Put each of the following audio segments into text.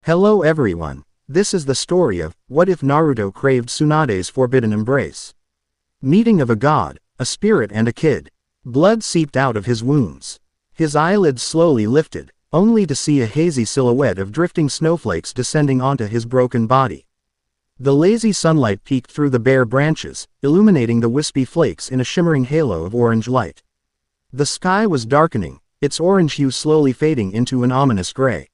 Hello everyone, this is the story of, what if Naruto craved Tsunade's forbidden embrace? Meeting of a god, a spirit and a kid. Blood seeped out of his wounds. His eyelids slowly lifted, only to see a hazy silhouette of drifting snowflakes descending onto his broken body. The lazy sunlight peeked through the bare branches, illuminating the wispy flakes in a shimmering halo of orange light. The sky was darkening, its orange hue slowly fading into an ominous gray.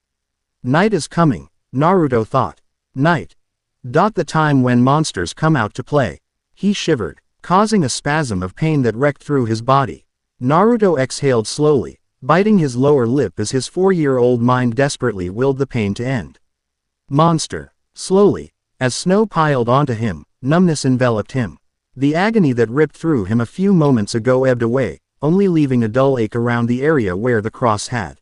Night is coming, Naruto thought. Night. The time when monsters come out to play. He shivered, causing a spasm of pain that wrecked through his body. Naruto exhaled slowly, biting his lower lip as his 4-year-old mind desperately willed the pain to end. Monster. Slowly, as snow piled onto him, numbness enveloped him. The agony that ripped through him a few moments ago ebbed away, only leaving a dull ache around the area where the cross had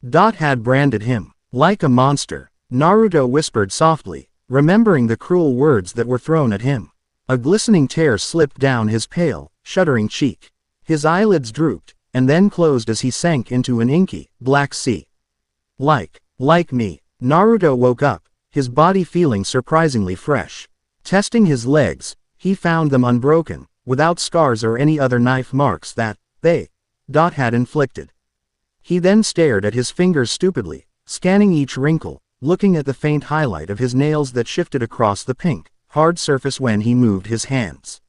branded him. Like a monster, Naruto whispered softly, remembering the cruel words that were thrown at him. A glistening tear slipped down his pale, shuddering cheek. His eyelids drooped, and then closed as he sank into an inky, black sea. Like me, Naruto woke up, his body feeling surprisingly fresh. Testing his legs, he found them unbroken, without scars or any other knife marks that they had inflicted. He then stared at his fingers stupidly, scanning each wrinkle, looking at the faint highlight of his nails that shifted across the pink, hard surface when he moved his hands.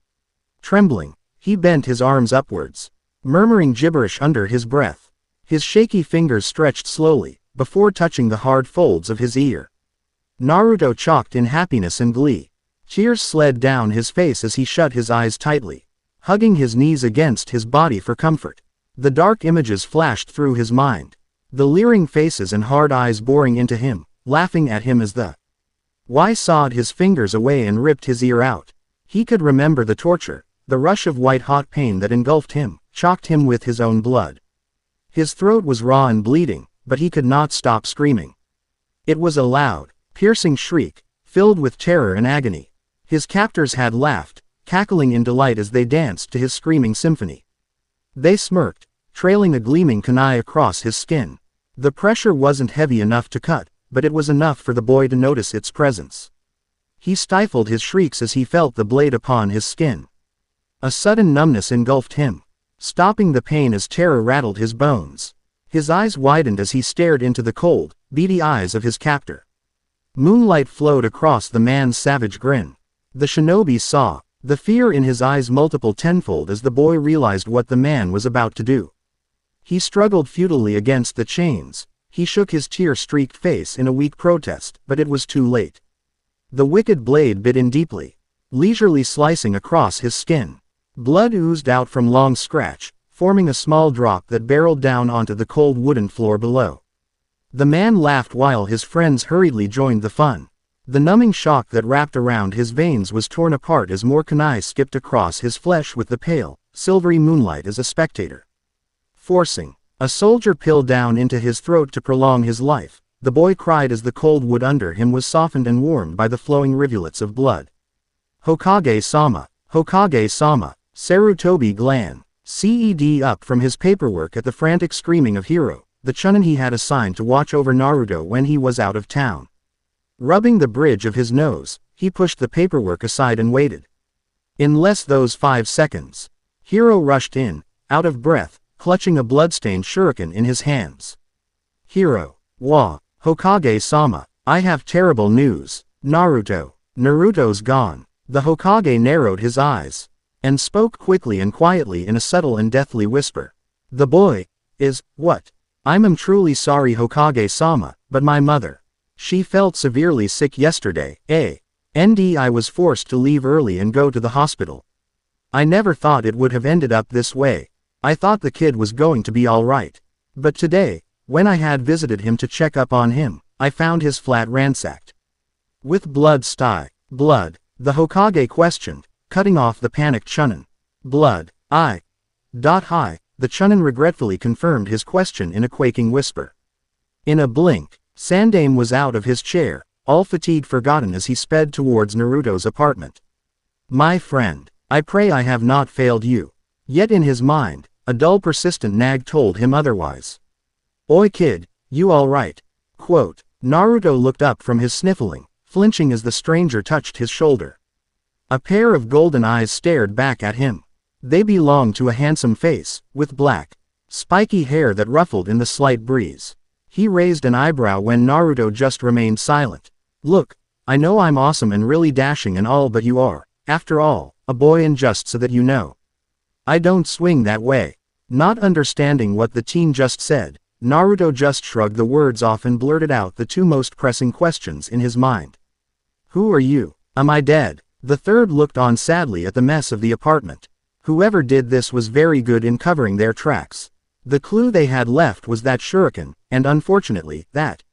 Trembling, he bent his arms upwards, murmuring gibberish under his breath. His shaky fingers stretched slowly, before touching the hard folds of his ear. Naruto choked in happiness and glee. Tears slid down his face as he shut his eyes tightly, hugging his knees against his body for comfort. The dark images flashed through his mind. The leering faces and hard eyes boring into him, laughing at him as the sawed his fingers away and ripped his ear out. He could remember the torture, the rush of white-hot pain that engulfed him, choked him with his own blood. His throat was raw and bleeding, but he could not stop screaming. It was a loud, piercing shriek, filled with terror and agony. His captors had laughed, cackling in delight as they danced to his screaming symphony. They smirked, trailing a gleaming kunai across his skin. The pressure wasn't heavy enough to cut, but it was enough for the boy to notice its presence. He stifled his shrieks as he felt the blade upon his skin. A sudden numbness engulfed him, stopping the pain as terror rattled his bones. His eyes widened as he stared into the cold, beady eyes of his captor. Moonlight flowed across the man's savage grin. The shinobi saw, the fear in his eyes multiple tenfold as the boy realized what the man was about to do. He struggled futilely against the chains. He shook his tear-streaked face in a weak protest, but it was too late. The wicked blade bit in deeply, leisurely slicing across his skin. Blood oozed out from long scratch, forming a small drop that barreled down onto the cold wooden floor below. The man laughed while his friends hurriedly joined the fun. The numbing shock that wrapped around his veins was torn apart as more kunai skipped across his flesh with the pale, silvery moonlight as a spectator. Forcing a soldier pill down into his throat to prolong his life, the boy cried as the cold wood under him was softened and warmed by the flowing rivulets of blood. Hokage-sama, Hokage-sama, Sarutobi Glan, CED up from his paperwork at the frantic screaming of Hiro, the chunin he had assigned to watch over Naruto when he was out of town. Rubbing the bridge of his nose, he pushed the paperwork aside and waited. In less those 5 seconds, Hiro rushed in, out of breath, clutching a bloodstained shuriken in his hands. Hiro, Hokage-sama, I have terrible news. Naruto's gone. The Hokage narrowed his eyes, and spoke quickly and quietly in a subtle and deathly whisper. The boy is, what? I'm truly sorry Hokage-sama, but my mother. She felt severely sick yesterday, and I was forced to leave early and go to the hospital. I never thought it would have ended up this way. I thought the kid was going to be alright. But today, when I had visited him to check up on him, I found his flat ransacked. With blood, the Hokage questioned, cutting off the panicked chunin. Blood, hi. The chunin regretfully confirmed his question in a quaking whisper. In a blink, Sandaime was out of his chair, all fatigue forgotten as he sped towards Naruto's apartment. My friend, I pray I have not failed you. Yet in his mind, a dull persistent nag told him otherwise. Oi kid, you alright? Quote, Naruto looked up from his sniffling, flinching as the stranger touched his shoulder. A pair of golden eyes stared back at him. They belonged to a handsome face, with black, spiky hair that ruffled in the slight breeze. He raised an eyebrow when Naruto just remained silent. Look, I know I'm awesome and really dashing and all, but you are, after all, a boy, and just so that you know, I don't swing that way. Not understanding what the teen just said, Naruto just shrugged the words off and blurted out the two most pressing questions in his mind. Who are you? Am I dead? The third looked on sadly at the mess of the apartment. Whoever did this was very good in covering their tracks. The clue they had left was that shuriken, and unfortunately, that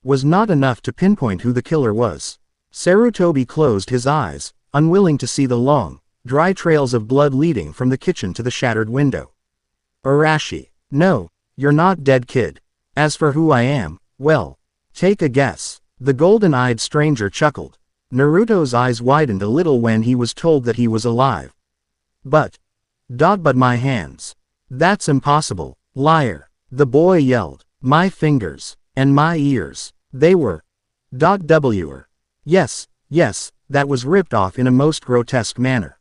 was not enough to pinpoint who the killer was. Sarutobi closed his eyes, unwilling to see the long, dry trails of blood leading from the kitchen to the shattered window. Arashi. No, you're not dead, kid. As for who I am, well, take a guess. The golden-eyed stranger chuckled. Naruto's eyes widened a little when he was told that he was alive. But my hands. That's impossible, liar. The boy yelled. My fingers, and my ears, they were were. Yes, that was ripped off in a most grotesque manner.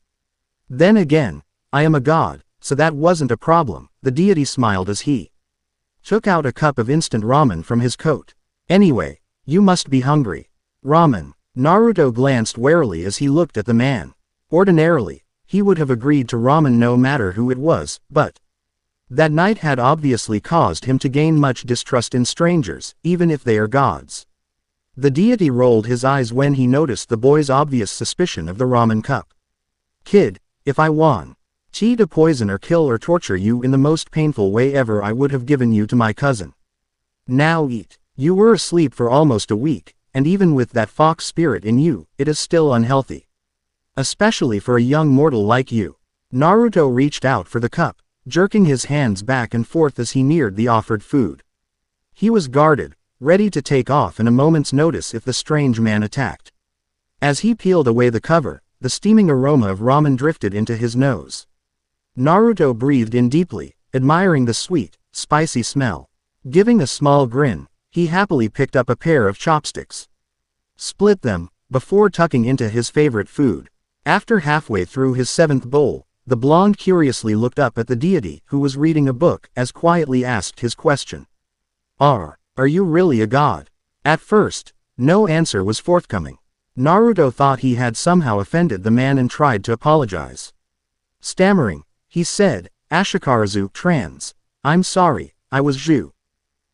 Then again, I am a god, so that wasn't a problem, the deity smiled as he took out a cup of instant ramen from his coat. Anyway, you must be hungry. Ramen. Naruto glanced warily as he looked at the man. Ordinarily, he would have agreed to ramen no matter who it was, but that night had obviously caused him to gain much distrust in strangers, even if they are gods. The deity rolled his eyes when he noticed the boy's obvious suspicion of the ramen cup. Kid, if I want to poison or kill or torture you in the most painful way ever, I would have given you to my cousin. Now eat. You were asleep for almost a week, and even with that fox spirit in you, it is still unhealthy. Especially for a young mortal like you. Naruto reached out for the cup, jerking his hands back and forth as he neared the offered food. He was guarded, ready to take off in a moment's notice if the strange man attacked. As he peeled away the cover, the steaming aroma of ramen drifted into his nose. Naruto breathed in deeply, admiring the sweet, spicy smell. Giving a small grin, he happily picked up a pair of chopsticks. Split them, before tucking into his favorite food. After halfway through his seventh bowl, the blonde curiously looked up at the deity who was reading a book as quietly asked his question. Are you really a god? At first, no answer was forthcoming. Naruto thought he had somehow offended the man and tried to apologize. Stammering, he said, Ashikarazu trans. I'm sorry, I was Zhu.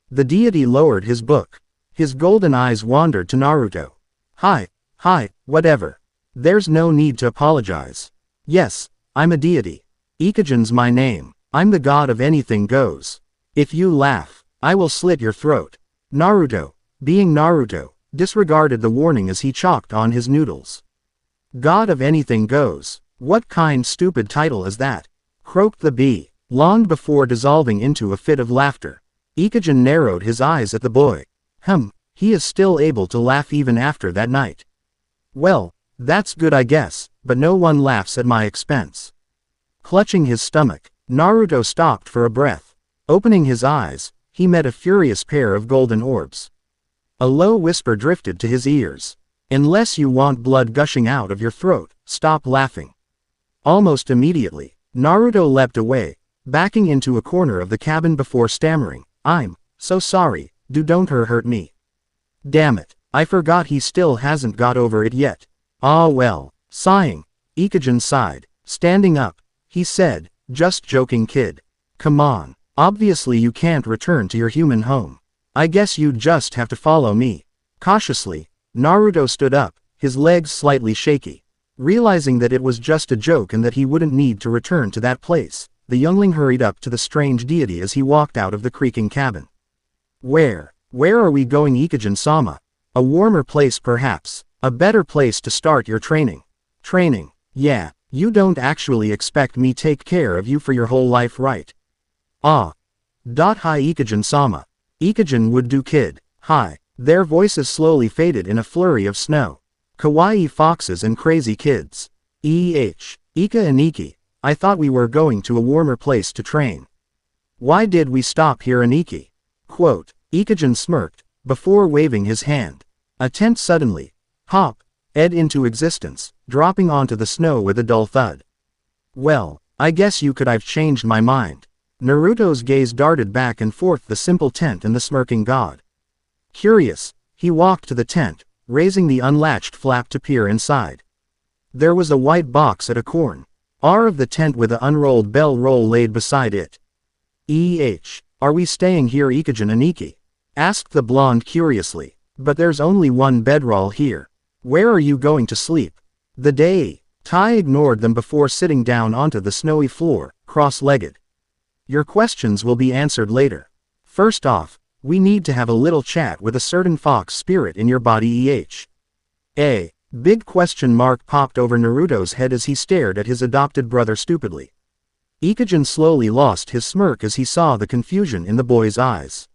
The deity lowered his book. His golden eyes wandered to Naruto. Hi, whatever. There's no need to apologize. Yes, I'm a deity. Ikijin's my name. I'm the god of anything goes. If you laugh, I will slit your throat. Naruto, being Naruto, disregarded the warning as he chalked on his noodles. God of anything goes. What kind stupid title is that? Croaked the bee, long before dissolving into a fit of laughter. Ikijin narrowed his eyes at the boy. He is still able to laugh even after that night. Well, that's good I guess, but no one laughs at my expense. Clutching his stomach, Naruto stopped for a breath. Opening his eyes, he met a furious pair of golden orbs. A low whisper drifted to his ears. Unless you want blood gushing out of your throat, stop laughing. Almost immediately, Naruto leapt away, backing into a corner of the cabin before stammering, I'm so sorry, don't hurt me. Damn it, I forgot he still hasn't got over it yet. Ah well. Sighing, Ikijin sighed. Standing up, he said, just joking kid. Come on, obviously you can't return to your human home. I guess you'd just have to follow me. Cautiously, Naruto stood up, his legs slightly shaky. Realizing that it was just a joke and that he wouldn't need to return to that place, the youngling hurried up to the strange deity as he walked out of the creaking cabin. Where are we going, Ikijin-sama? A warmer place perhaps, a better place to start your training. Training, yeah, you don't actually expect me take care of you for your whole life, right? Ah. Hi Ikijin-sama. Ikijin would do kid, hi. Their voices slowly faded in a flurry of snow. Kawaii foxes and crazy kids. Ika and Iki, I thought we were going to a warmer place to train. Why did we stop here in Iki? Quote, Ikijin smirked, before waving his hand. A tent suddenly, pop, ed into existence, dropping onto the snow with a dull thud. Well, I guess you could. I've changed my mind. Naruto's gaze darted back and forth the simple tent and the smirking god. Curious, he walked to the tent, raising the unlatched flap to peer inside. There was a white box at a corner of the tent with a unrolled bell roll laid beside it. Are we staying here, Ikujin Aniki? Asked the blonde curiously. But there's only one bedroll here. Where are you going to sleep? The day. Tai ignored them before sitting down onto the snowy floor, cross-legged. Your questions will be answered later. First off, we need to have a little chat with a certain fox spirit in your body. A big question mark popped over Naruto's head as he stared at his adopted brother stupidly. Ikujin slowly lost his smirk as he saw the confusion in the boy's eyes.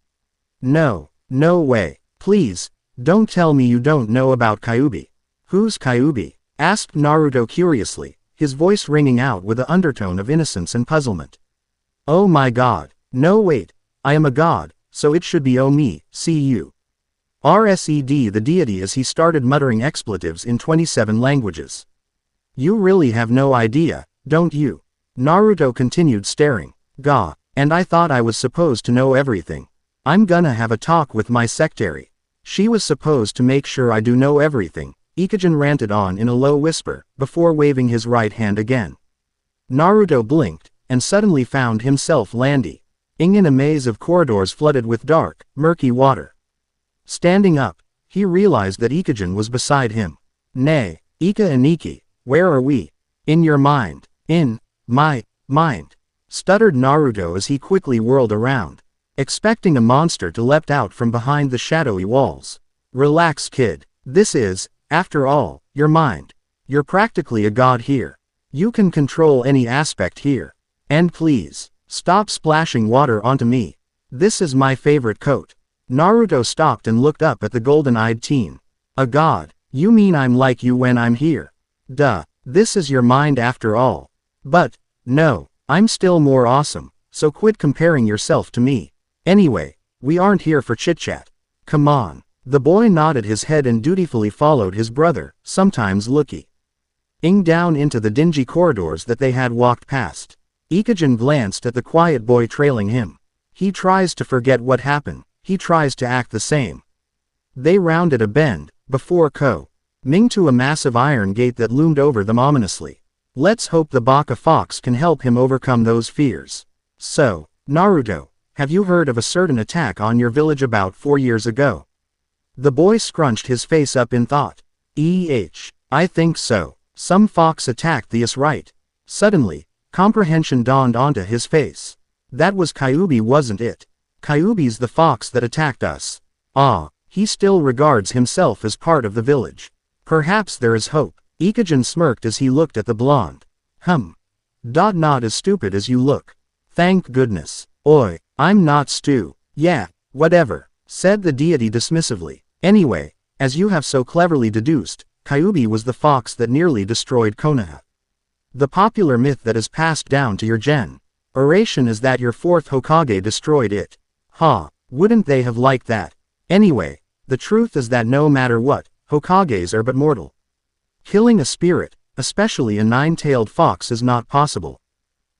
No way. Please, don't tell me you don't know about Kyuubi. Who's Kyuubi? Asked Naruto curiously, his voice ringing out with an undertone of innocence and puzzlement. Oh my god. No wait, I am a god, so it should be oh me, see you. RSED the deity as he started muttering expletives in 27 languages. You really have no idea, don't you? Naruto continued staring. Gah, and I thought I was supposed to know everything. I'm gonna have a talk with my secretary. She was supposed to make sure I do know everything, Ikujin ranted on in a low whisper, before waving his right hand again. Naruto blinked, and suddenly found himself landing in a maze of corridors flooded with dark, murky water. Standing up, he realized that Ikujin was beside him. Nay, Ika Aniki, where are we? In your mind. In my mind, stuttered Naruto as he quickly whirled around, expecting a monster to leapt out from behind the shadowy walls. Relax, kid. This is, after all, your mind. You're practically a god here. You can control any aspect here. And please, stop splashing water onto me. This is my favorite coat. Naruto stopped and looked up at the golden-eyed teen. A god? You mean I'm like you when I'm here? Duh, this is your mind after all. But, no, I'm still more awesome, so quit comparing yourself to me. Anyway, we aren't here for chit-chat. Come on. The boy nodded his head and dutifully followed his brother, sometimes looking down into the dingy corridors that they had walked past. Ikujin glanced at the quiet boy trailing him. He tries to forget what happened, he tries to act the same. They rounded a bend, before coming to a massive iron gate that loomed over them ominously. Let's hope the Baka Fox can help him overcome those fears. So, Naruto, have you heard of a certain attack on your village about 4 years ago? The boy scrunched his face up in thought. I think so. Some fox attacked the us, right? Suddenly, comprehension dawned onto his face. That was Kyuubi, wasn't it? Kyuubi's the fox that attacked us. Ah, he still regards himself as part of the village. Perhaps there is hope. Ikujin smirked as he looked at the blonde. Not as stupid as you look. Thank goodness. Oi, I'm not Stu. Yeah, whatever, said the deity dismissively. Anyway, as you have so cleverly deduced, Kyuubi was the fox that nearly destroyed Konoha. The popular myth that is passed down to your generation is that your 4th Hokage destroyed it. Wouldn't they have liked that? Anyway, the truth is that no matter what, Hokages are but mortal. Killing a spirit, especially a 9-tailed fox, is not possible.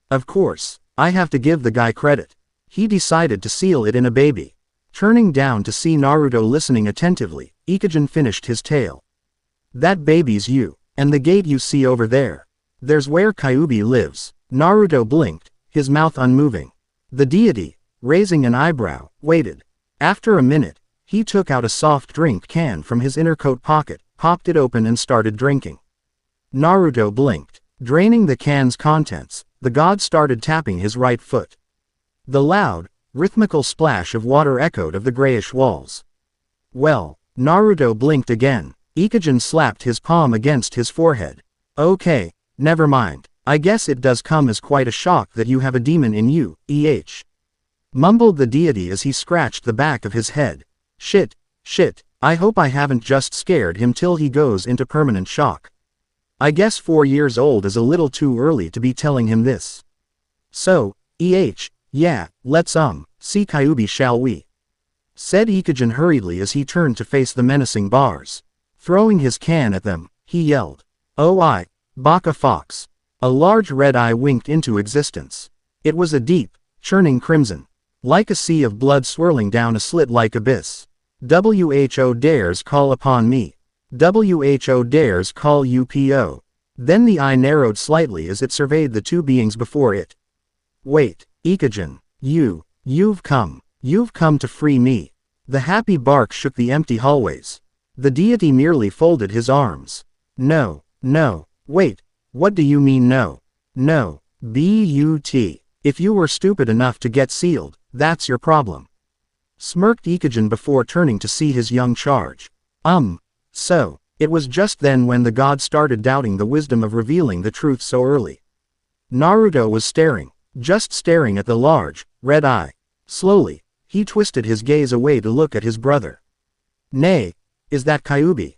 Of course, I have to give the guy credit. He decided to seal it in a baby. Turning down to see Naruto listening attentively, Ikujin finished his tale. That baby's you, and the gate you see over there. There's where Kyuubi lives. Naruto blinked, his mouth unmoving. The deity, raising an eyebrow, waited. After a minute, he took out a soft drink can from his inner coat pocket, popped it open and started drinking. Naruto blinked. Draining the can's contents, the god started tapping his right foot. The loud, rhythmical splash of water echoed of the grayish walls. Well, Naruto blinked again. Ikujin slapped his palm against his forehead. Okay, never mind. I guess it does come as quite a shock that you have a demon in you, mumbled the deity as he scratched the back of his head. Shit, I hope I haven't just scared him till he goes into permanent shock. I guess 4 years old is a little too early to be telling him this. So, yeah, let's see Kyuubi, shall we? said Ikijin hurriedly as he turned to face the menacing bars. Throwing his can at them, he yelled, "Oh, Baka Fox." A large red eye winked into existence. It was a deep, churning crimson, like a sea of blood swirling down a slit-like abyss. "Who dares call upon me? Who dares call UPO?" Then the eye narrowed slightly as it surveyed the two beings before it. "Wait, Ikijin, you've come to free me." The happy bark shook the empty hallways. The deity merely folded his arms. No, wait, what do you mean no? No, but, if you were stupid enough to get sealed, that's your problem. Smirked Ikijin before turning to see his young charge. So, it was just then when the god started doubting the wisdom of revealing the truth so early. Naruto was just staring at the large, red eye. Slowly, he twisted his gaze away to look at his brother. "Nay, is that Kyuubi?"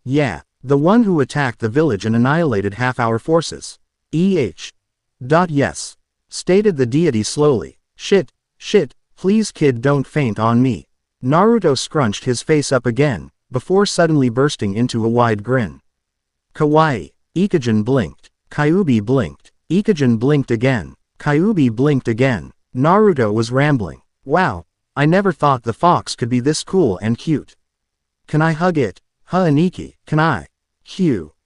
Yeah, the one who attacked the village and annihilated half our forces." Yes, stated the deity slowly. Shit, please kid don't faint on me." Naruto scrunched his face up again, before suddenly bursting into a wide grin. "Kawaii." Ikijin blinked. Kyuubi blinked. Ikijin blinked again. Kyuubi blinked again. Naruto was rambling. "Wow, I never thought the fox could be this cool and cute. Can I hug it? Aniki, can I?"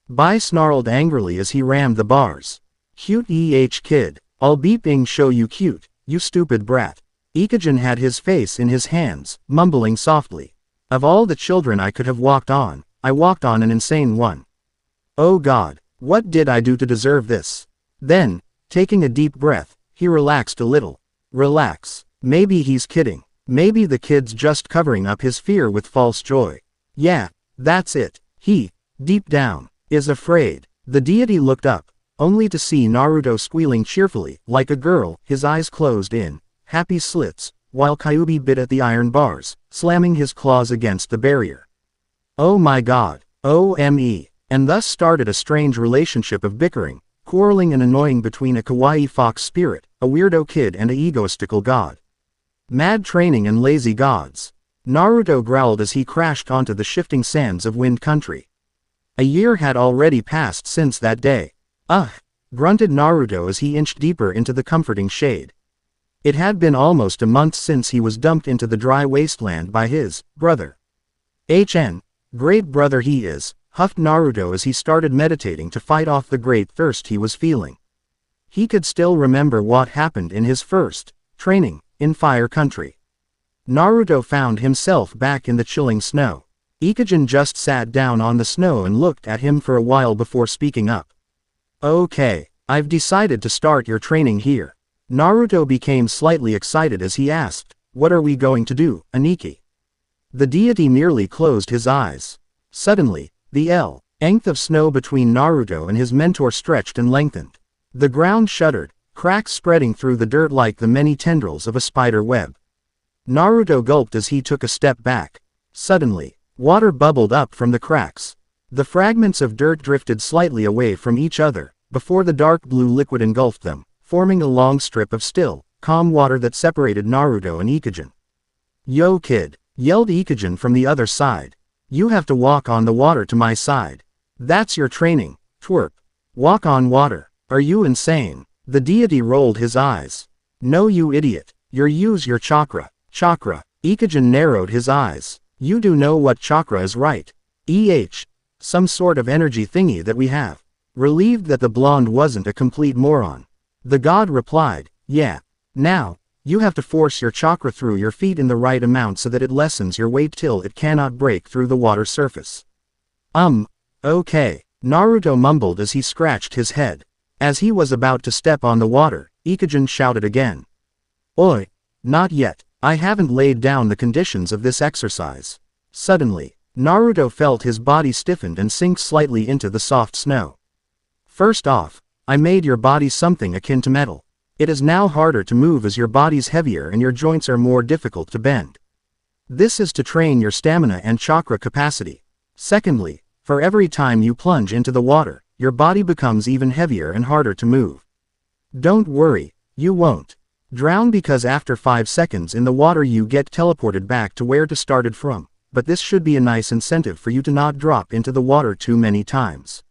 Bai snarled angrily as he rammed the bars. "Cute kid, I'll beeping show you cute, you stupid brat." Ikijin had his face in his hands, mumbling softly. "Of all the children I could have walked on, I walked on an insane one. Oh god, what did I do to deserve this?" Then, taking a deep breath, he relaxed a little. Relax. Maybe he's kidding. Maybe the kid's just covering up his fear with false joy. Yeah, that's it. He, deep down, is afraid. The deity looked up, only to see Naruto squealing cheerfully, like a girl, his eyes closed in happy slits, while Kyuubi bit at the iron bars, slamming his claws against the barrier. Oh my god, OME, and thus started a strange relationship of bickering, quarreling and annoying between a kawaii fox spirit, a weirdo kid and a egoistical god. Mad training and lazy gods. Naruto growled as he crashed onto the shifting sands of Wind Country. A year had already passed since that day. Grunted Naruto as he inched deeper into the comforting shade. It had been almost a month since he was dumped into the dry wasteland by his brother. Great brother he is, huffed Naruto as he started meditating to fight off the great thirst he was feeling. He could still remember what happened in his first training in Fire Country. Naruto found himself back in the chilling snow. Ikijin just sat down on the snow and looked at him for a while before speaking up. "Okay, I've decided to start your training here." Naruto became slightly excited as he asked, "What are we going to do, Aniki?" The deity merely closed his eyes. Suddenly, the length of snow between Naruto and his mentor stretched and lengthened. The ground shuddered, cracks spreading through the dirt like the many tendrils of a spider web. Naruto gulped as he took a step back. Suddenly, water bubbled up from the cracks. The fragments of dirt drifted slightly away from each other, before the dark blue liquid engulfed them, forming a long strip of still, calm water that separated Naruto and Ikijin. "Yo kid," yelled Ikijin from the other side. "You have to walk on the water to my side. That's your training, twerp. Walk on water. Are you insane?" The deity rolled his eyes. "No you idiot, use your chakra." "Chakra?" Ikijin narrowed his eyes. "You do know what chakra is, right? Some sort of energy thingy that we have." Relieved that the blonde wasn't a complete moron, the god replied, "Yeah. Now, you have to force your chakra through your feet in the right amount so that it lessens your weight till it cannot break through the water surface." Okay, Naruto mumbled as he scratched his head. As he was about to step on the water, Ikijin shouted again. "Oi! Not yet, I haven't laid down the conditions of this exercise." Suddenly, Naruto felt his body stiffened and sink slightly into the soft snow. "First off, I made your body something akin to metal. It is now harder to move as your body's heavier and your joints are more difficult to bend. This is to train your stamina and chakra capacity. Secondly, for every time you plunge into the water, your body becomes even heavier and harder to move. Don't worry, you won't Drown because after 5 seconds in the water you get teleported back to where to started from, but this should be a nice incentive for you to not drop into the water too many times.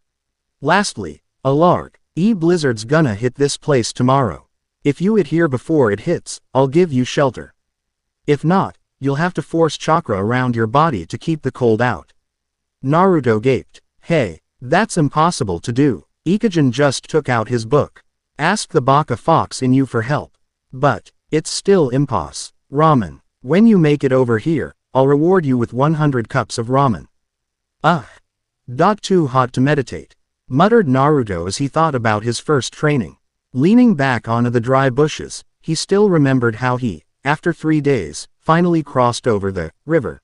Lastly, alarg, blizzard's gonna hit this place tomorrow. If you hit here before it hits, I'll give you shelter. If not, you'll have to force chakra around your body to keep the cold out. Naruto gaped. Hey, that's impossible to do. Ikijin just took out his book. Ask the Baka Fox in you for help. But, it's still impos. Ramen. When you make it over here, I'll reward you with 100 cups of ramen. Ugh. Too hot to meditate, muttered Naruto as he thought about his first training. Leaning back onto the dry bushes, he still remembered how he, after 3 days, finally crossed over the river.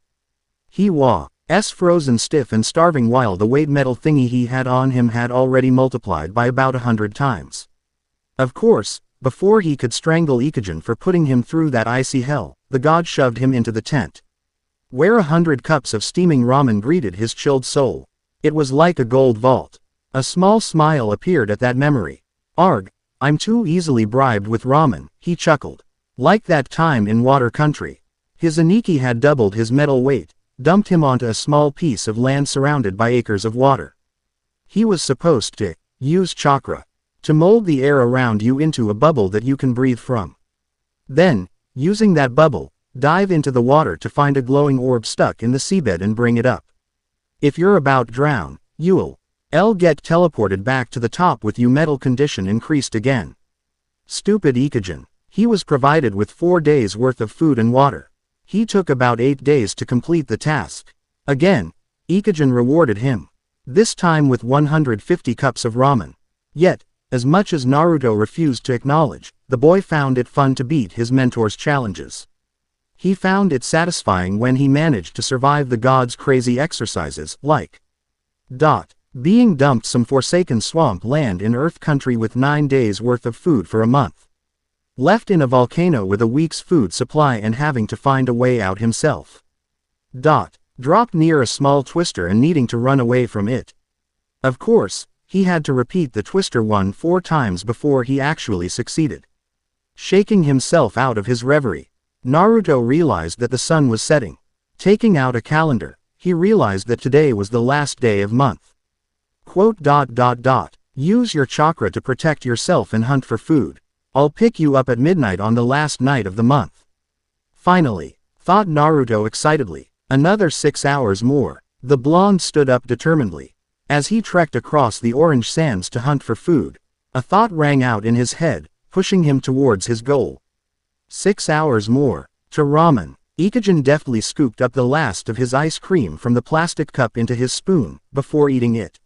He was frozen stiff and starving while the weight metal thingy he had on him had already multiplied by about 100 times. Of course, before he could strangle Ikijin for putting him through that icy hell, the god shoved him into the tent, where 100 cups of steaming ramen greeted his chilled soul. It was like a gold vault. A small smile appeared at that memory. Arg, I'm too easily bribed with ramen, he chuckled. Like that time in Water Country. His Aniki had doubled his metal weight, dumped him onto a small piece of land surrounded by acres of water. He was supposed to use chakra to mold the air around you into a bubble that you can breathe from. Then, using that bubble, dive into the water to find a glowing orb stuck in the seabed and bring it up. If you're about to drown, you'll get teleported back to the top with your metal condition increased again. Stupid Ikijin. He was provided with 4 days worth of food and water. He took about 8 days to complete the task. Again, Ikijin rewarded him. This time with 150 cups of ramen. Yet, as much as Naruto refused to acknowledge, the boy found it fun to beat his mentor's challenges. He found it satisfying when he managed to survive the god's crazy exercises, like being dumped some forsaken swamp land in Earth Country with 9 days worth of food for a month. Left in a volcano with a week's food supply and having to find a way out himself. Dropped near a small twister and needing to run away from it. Of course, he had to repeat the twister 4 times before he actually succeeded. Shaking himself out of his reverie, Naruto realized that the sun was setting. Taking out a calendar, he realized that today was the last day of month. Quote, Use your chakra to protect yourself and hunt for food. I'll pick you up at midnight on the last night of the month. Finally, thought Naruto excitedly. Another 6 hours more. The blonde stood up determinedly. As he trekked across the orange sands to hunt for food, a thought rang out in his head, pushing him towards his goal. 6 hours more. To ramen. Ikijin deftly scooped up the last of his ice cream from the plastic cup into his spoon, before eating it.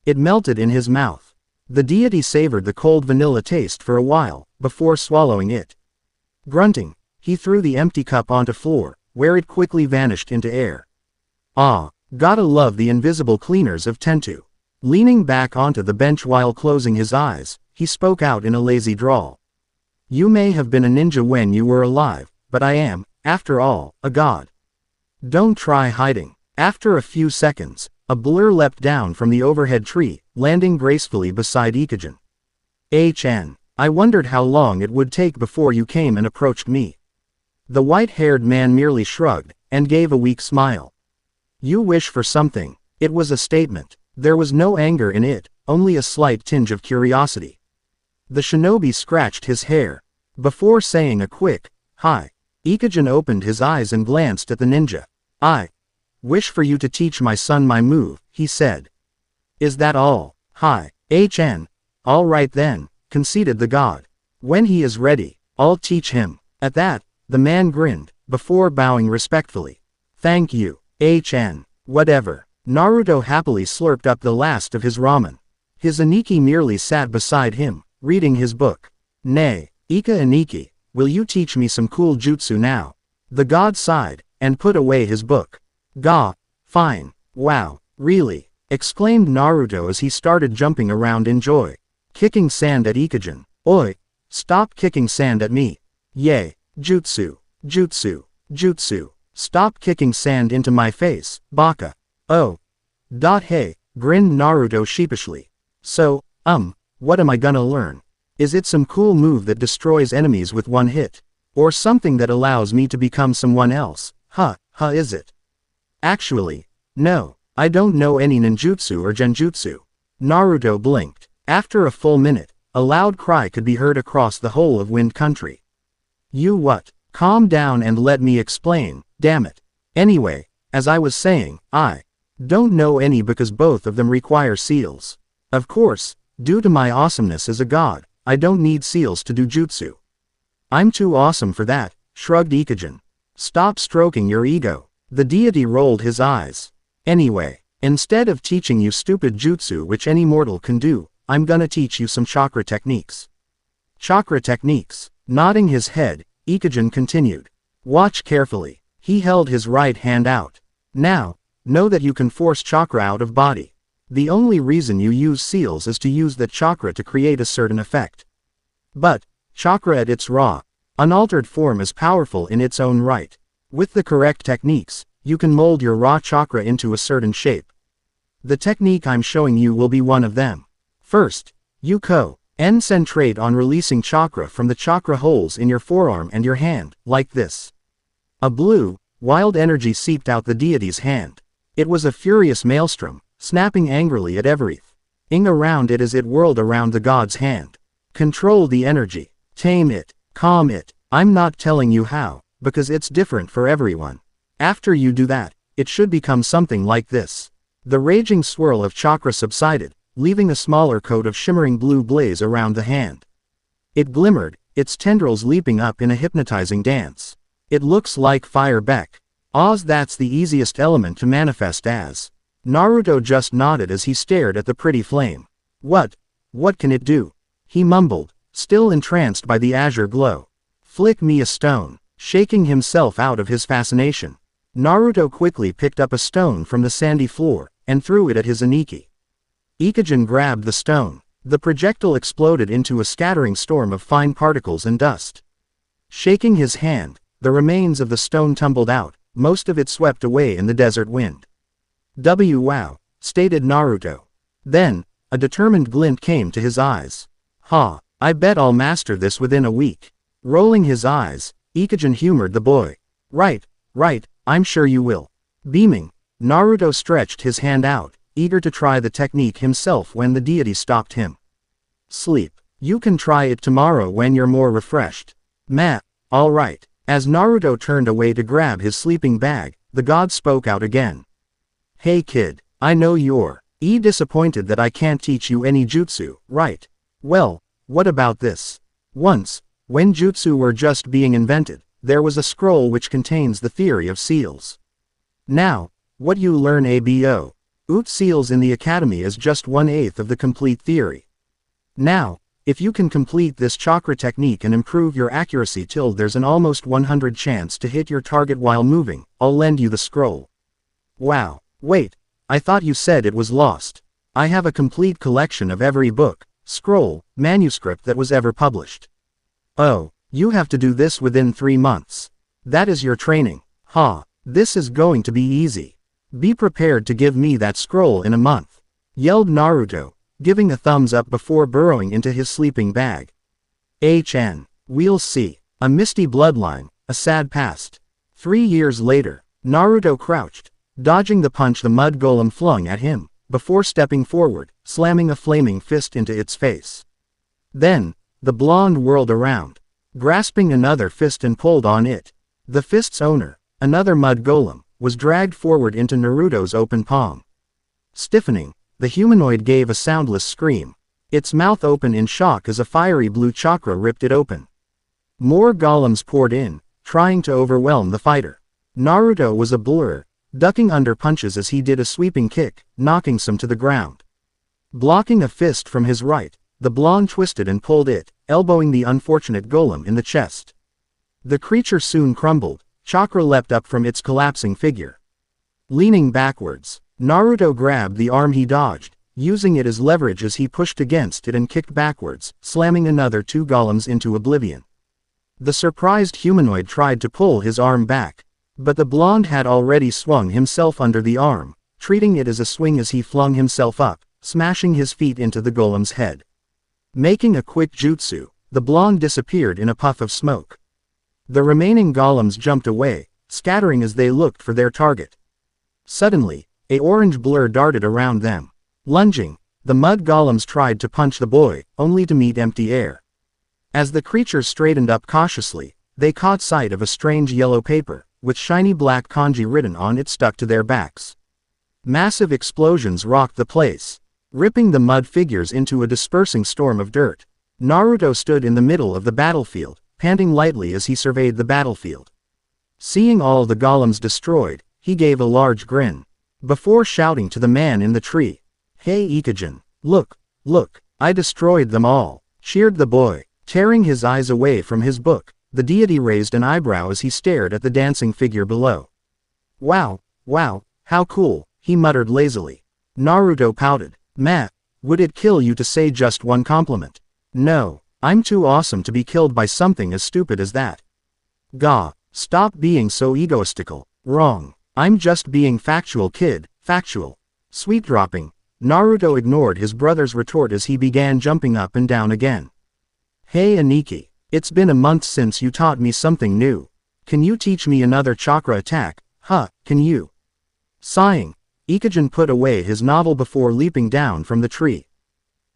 It melted in his mouth. The deity savored the cold vanilla taste for a while, before swallowing it. Grunting, he threw the empty cup onto floor, where it quickly vanished into air. Ah, gotta love the invisible cleaners of Tentu. Leaning back onto the bench while closing his eyes, he spoke out in a lazy drawl. You may have been a ninja when you were alive, but I am, after all, a god. Don't try hiding. After a few seconds, a blur leapt down from the overhead tree, landing gracefully beside Ikijin. I wondered how long it would take before you came and approached me. The white-haired man merely shrugged, and gave a weak smile. You wish for something. It was a statement. There was no anger in it, only a slight tinge of curiosity. The shinobi scratched his hair. Before saying a quick, hi, Ikijin opened his eyes and glanced at the ninja. I wish for you to teach my son my move, he said. Is that all? Hi, all right then, conceded the god. When he is ready, I'll teach him. At that, the man grinned, before bowing respectfully. Thank you, whatever. Naruto happily slurped up the last of his ramen. His Aniki merely sat beside him, reading his book. Nay, Ika Aniki, will you teach me some cool jutsu now? The god sighed, and put away his book. Fine. Wow, really, exclaimed Naruto as he started jumping around in joy. Kicking sand at Ikijin. Oi, stop kicking sand at me. Yay, jutsu, stop kicking sand into my face, Baka. Oh. Hey, grinned Naruto sheepishly. So, what am I gonna learn? Is it some cool move that destroys enemies with one hit? Or something that allows me to become someone else? Is it? Actually, no, I don't know any ninjutsu or genjutsu. Naruto blinked. After a full minute, a loud cry could be heard across the whole of Wind Country. You what? Calm down and let me explain, damn it. Anyway, as I was saying, I don't know any because both of them require seals. Of course, due to my awesomeness as a god, I don't need seals to do jutsu. I'm too awesome for that, shrugged Ikujin. Stop stroking your ego. The deity rolled his eyes. Anyway, instead of teaching you stupid jutsu which any mortal can do, I'm gonna teach you some chakra techniques. Chakra techniques. Nodding his head, Ikujin continued. Watch carefully. He held his right hand out. Now, know that you can force chakra out of body. The only reason you use seals is to use that chakra to create a certain effect. But, chakra at its raw, unaltered form is powerful in its own right. With the correct techniques, you can mold your raw chakra into a certain shape. The technique I'm showing you will be one of them. First, you concentrate on releasing chakra from the chakra holes in your forearm and your hand, like this. A blue, wild energy seeped out the deity's hand. It was a furious maelstrom, snapping angrily at everything around it as it whirled around the god's hand. Control the energy. Tame it. Calm it. I'm not telling you how, because it's different for everyone. After you do that, it should become something like this. The raging swirl of chakra subsided, leaving a smaller coat of shimmering blue blaze around the hand. It glimmered, its tendrils leaping up in a hypnotizing dance. It looks like fire Beck. That's the easiest element to manifest as. Naruto just nodded as he stared at the pretty flame. What can it do? He mumbled, still entranced by the azure glow. Flick me a stone. Shaking himself out of his fascination, Naruto quickly picked up a stone from the sandy floor, and threw it at his Aniki. Ikujin grabbed the stone. The projectile exploded into a scattering storm of fine particles and dust. Shaking his hand, the remains of the stone tumbled out, most of it swept away in the desert wind. Wow, stated Naruto. Then, a determined glint came to his eyes. I bet I'll master this within a week. Rolling his eyes, Ikujin humored the boy. Right, I'm sure you will. Beaming, Naruto stretched his hand out, eager to try the technique himself when the deity stopped him. Sleep. You can try it tomorrow when you're more refreshed. Alright. As Naruto turned away to grab his sleeping bag, the god spoke out again. Hey kid, I know you're disappointed that I can't teach you any jutsu, right? Well, what about this? Once, when jutsu were just being invented, there was a scroll which contains the theory of seals. Now, what you learn about seals in the academy is just 1/8 of the complete theory. Now, if you can complete this chakra technique and improve your accuracy till there's an almost 100 chance to hit your target while moving, I'll lend you the scroll. Wow, wait, I thought you said it was lost. I have a complete collection of every book, scroll, manuscript that was ever published. Oh, you have to do this within 3 months. That is your training. This is going to be easy. Be prepared to give me that scroll in a month, yelled Naruto, giving a thumbs up before burrowing into his sleeping bag. We'll see. A misty bloodline, a sad past. 3 years later, Naruto crouched, dodging the punch the mud golem flung at him, before stepping forward, slamming a flaming fist into its face. Then, the blonde whirled around, grasping another fist and pulled on it. The fist's owner, another mud golem, was dragged forward into Naruto's open palm. Stiffening, the humanoid gave a soundless scream, its mouth open in shock as a fiery blue chakra ripped it open. More golems poured in, trying to overwhelm the fighter. Naruto was a blur, ducking under punches as he did a sweeping kick, knocking some to the ground. Blocking a fist from his right, the blonde twisted and pulled it, elbowing the unfortunate golem in the chest. The creature soon crumbled, chakra leapt up from its collapsing figure. Leaning backwards, Naruto grabbed the arm he dodged, using it as leverage as he pushed against it and kicked backwards, slamming another 2 golems into oblivion. The surprised humanoid tried to pull his arm back, but the blonde had already swung himself under the arm, treating it as a swing as he flung himself up, smashing his feet into the golem's head. Making a quick jutsu, the blonde disappeared in a puff of smoke. The remaining golems jumped away, scattering as they looked for their target. Suddenly, an orange blur darted around them. Lunging, the mud golems tried to punch the boy, only to meet empty air. As the creatures straightened up cautiously, they caught sight of a strange yellow paper, with shiny black kanji written on it stuck to their backs. Massive explosions rocked the place, ripping the mud figures into a dispersing storm of dirt. Naruto stood in the middle of the battlefield, panting lightly as he surveyed the battlefield. Seeing all the golems destroyed, he gave a large grin. Before shouting to the man in the tree, "Hey Ikijin, look, I destroyed them all," cheered the boy. Tearing his eyes away from his book, the deity raised an eyebrow as he stared at the dancing figure below. Wow, how cool," he muttered lazily. Naruto pouted. "Matt, would it kill you to say just one compliment?" "No, I'm too awesome to be killed by something as stupid as that." "Gah, stop being so egoistical." "Wrong. I'm just being factual, kid, factual." Sweet dropping, Naruto ignored his brother's retort as he began jumping up and down again. "Hey Aniki, it's been a month since you taught me something new. Can you teach me another chakra attack? Can you?" Sighing, Ikijin put away his novel before leaping down from the tree.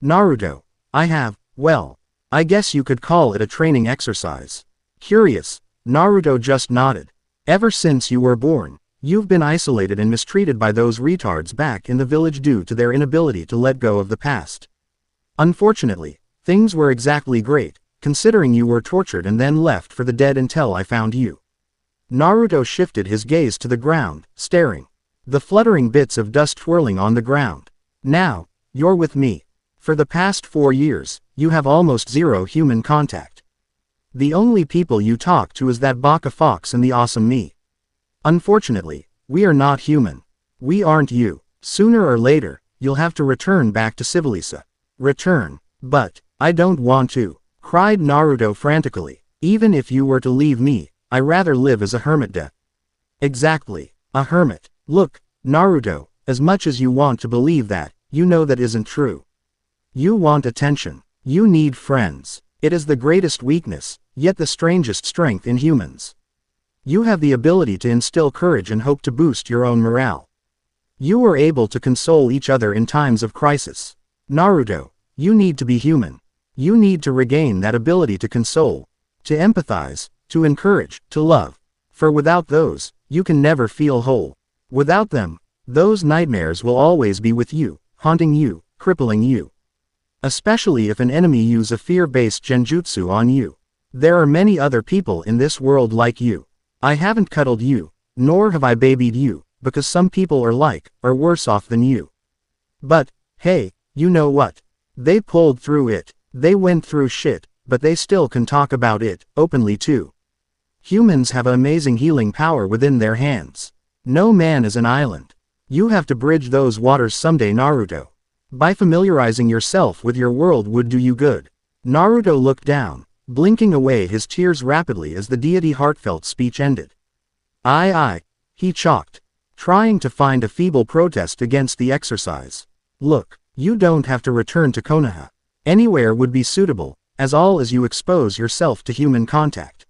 "Naruto, I guess you could call it a training exercise." Curious, Naruto just nodded. "Ever since you were born, you've been isolated and mistreated by those retards back in the village due to their inability to let go of the past. Unfortunately, things were exactly great, considering you were tortured and then left for the dead until I found you." Naruto shifted his gaze to the ground, staring. The fluttering bits of dust twirling on the ground. "Now, you're with me. For the past 4 years, you have almost zero human contact. The only people you talk to is that Baka Fox and the awesome me. Unfortunately, we are not human. We aren't you. Sooner or later, you'll have to return back to Civilisa." "Return? But, I don't want to," cried Naruto frantically. "Even if you were to leave me, I'd rather live as a hermit." "Exactly, a hermit. Look, Naruto, as much as you want to believe that, you know that isn't true. You want attention. You need friends. It is the greatest weakness, yet the strangest strength in humans. You have the ability to instill courage and hope to boost your own morale. You are able to console each other in times of crisis. Naruto, you need to be human. You need to regain that ability to console, to empathize, to encourage, to love. For without those, you can never feel whole. Without them, those nightmares will always be with you, haunting you, crippling you. Especially if an enemy use a fear-based genjutsu on you. There are many other people in this world like you. I haven't cuddled you, nor have I babied you, because some people are worse off than you. But, hey, you know what? They pulled through it. They went through shit, but they still can talk about it, openly too. Humans have amazing healing power within their hands. No man is an island. You have to bridge those waters someday, Naruto. By familiarizing yourself with your world would do you good." Naruto looked down, blinking away his tears rapidly as the deity heartfelt speech ended. Aye, he chalked, trying to find a feeble protest against the exercise. "Look, you don't have to return to Konoha. Anywhere would be suitable, as all as you expose yourself to human contact."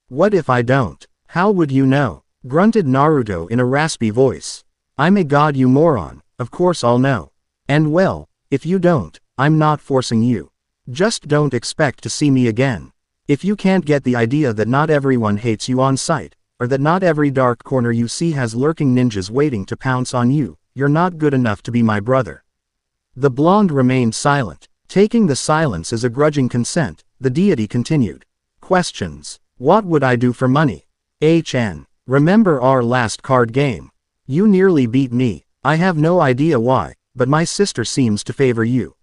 "What if I don't? How would you know?" grunted Naruto in a raspy voice. "I'm a god, you moron, of course I'll know. And well, if you don't, I'm not forcing you. Just don't expect to see me again. If you can't get the idea that not everyone hates you on sight, or that not every dark corner you see has lurking ninjas waiting to pounce on you, you're not good enough to be my brother." The blonde remained silent. Taking the silence as a grudging consent, the deity continued. "Questions. What would I do for money? Remember our last card game? You nearly beat me. I have no idea why, but my sister seems to favor you.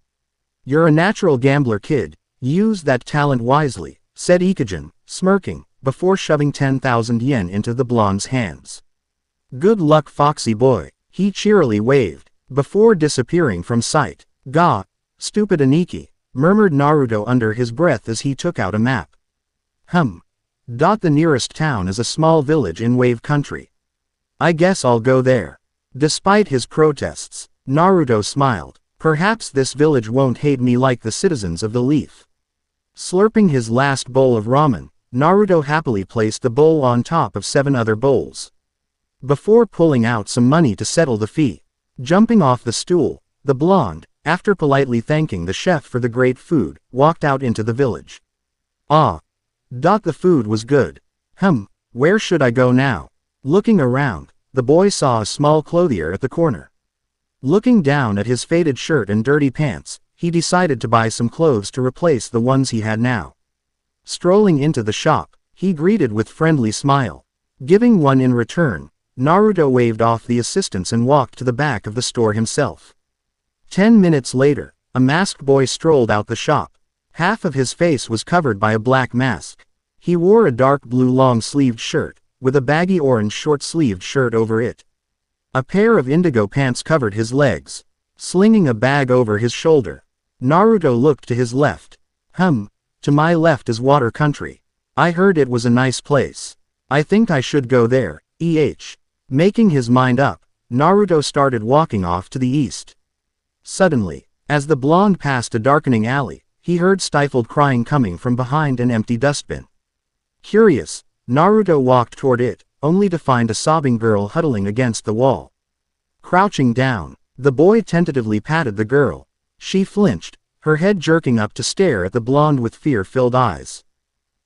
You're a natural gambler, kid. Use that talent wisely," said Ikijin, smirking, before shoving 10,000 yen into the blonde's hands. "Good luck, foxy boy," he cheerily waved, before disappearing from sight. "Gah, stupid Aniki," murmured Naruto under his breath as he took out a map. The nearest town is a small village in Wave Country. I guess I'll go there." Despite his protests, Naruto smiled. Perhaps this village won't hate me like the citizens of the Leaf. Slurping his last bowl of ramen, Naruto happily placed the bowl on top of 7 other bowls. Before pulling out some money to settle the fee, jumping off the stool, the blonde, after politely thanking the chef for the great food, walked out into the village. The food was good. Where should I go now? Looking around, the boy saw a small clothier at the corner. Looking down at his faded shirt and dirty pants, he decided to buy some clothes to replace the ones he had now. Strolling into the shop, he greeted with friendly smile. Giving one in return, Naruto waved off the assistants and walked to the back of the store himself. 10 minutes later, a masked boy strolled out the shop. Half of his face was covered by a black mask. He wore a dark blue long-sleeved shirt, with a baggy orange short-sleeved shirt over it. A pair of indigo pants covered his legs. Slinging a bag over his shoulder, Naruto looked to his left. To my left is Water Country. I heard it was a nice place. I think I should go there, Making his mind up, Naruto started walking off to the east. Suddenly, as the blonde passed a darkening alley, he heard stifled crying coming from behind an empty dustbin. Curious, Naruto walked toward it, only to find a sobbing girl huddling against the wall. Crouching down, the boy tentatively patted the girl. She flinched, her head jerking up to stare at the blonde with fear-filled eyes.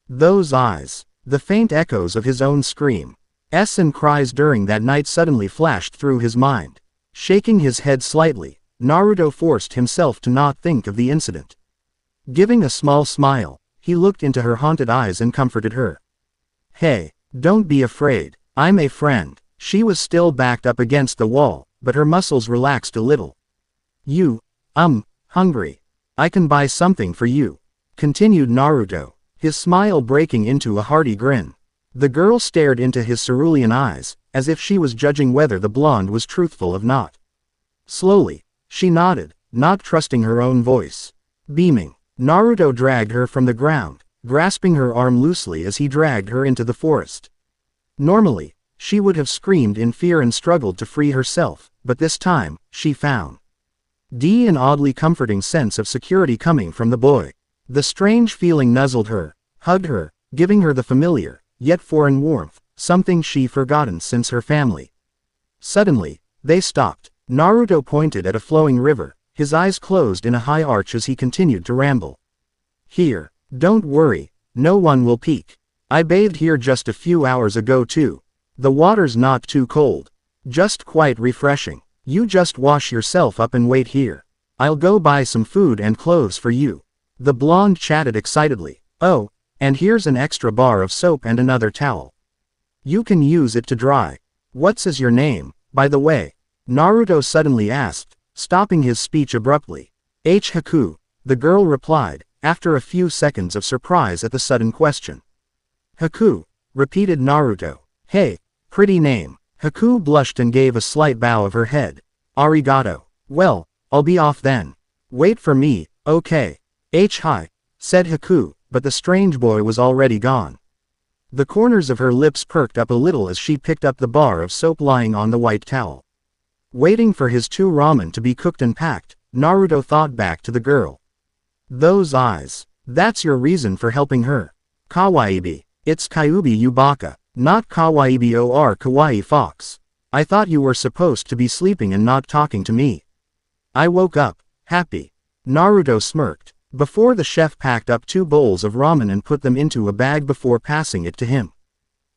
Those eyes, the faint echoes of his own screams and cries during that night suddenly flashed through his mind. Shaking his head slightly, Naruto forced himself to not think of the incident. Giving a small smile, he looked into her haunted eyes and comforted her. Hey, don't be afraid, I'm a friend. She was still backed up against the wall, but her muscles relaxed a little. You, hungry. I can buy something for you, continued Naruto, his smile breaking into a hearty grin. The girl stared into his cerulean eyes, as if she was judging whether the blonde was truthful or not. Slowly, she nodded, not trusting her own voice. Beaming, Naruto dragged her from the ground, grasping her arm loosely as he dragged her into the forest. Normally, she would have screamed in fear and struggled to free herself, but this time, she found an oddly comforting sense of security coming from the boy. The strange feeling nuzzled her, hugged her, giving her the familiar, yet foreign warmth, something she'd forgotten since her family. Suddenly, they stopped. Naruto pointed at a flowing river, his eyes closed in a high arch as he continued to ramble. Here, don't worry, no one will peek. I bathed here just a few hours ago too. The water's not too cold. Just quite refreshing. You just wash yourself up and wait here. I'll go buy some food and clothes for you. The blonde chatted excitedly. Oh, and here's an extra bar of soap and another towel. You can use it to dry. What's your name, by the way? Naruto suddenly asked, stopping his speech abruptly. Haku, the girl replied, after a few seconds of surprise at the sudden question. Haku, repeated Naruto. Hey, pretty name. Haku blushed and gave a slight bow of her head. Arigato. Well, I'll be off then. Wait for me, okay. Hi, said Haku, but the strange boy was already gone. The corners of her lips perked up a little as she picked up the bar of soap lying on the white towel. Waiting for his 2 ramen to be cooked and packed, Naruto thought back to the girl. Those eyes. That's your reason for helping her. Kawaiibi. It's Kyuubi Yubaka, not Kawaiibi or Kawaii Fox. I thought you were supposed to be sleeping and not talking to me. I woke up, happy. Naruto smirked, before the chef packed up 2 bowls of ramen and put them into a bag before passing it to him.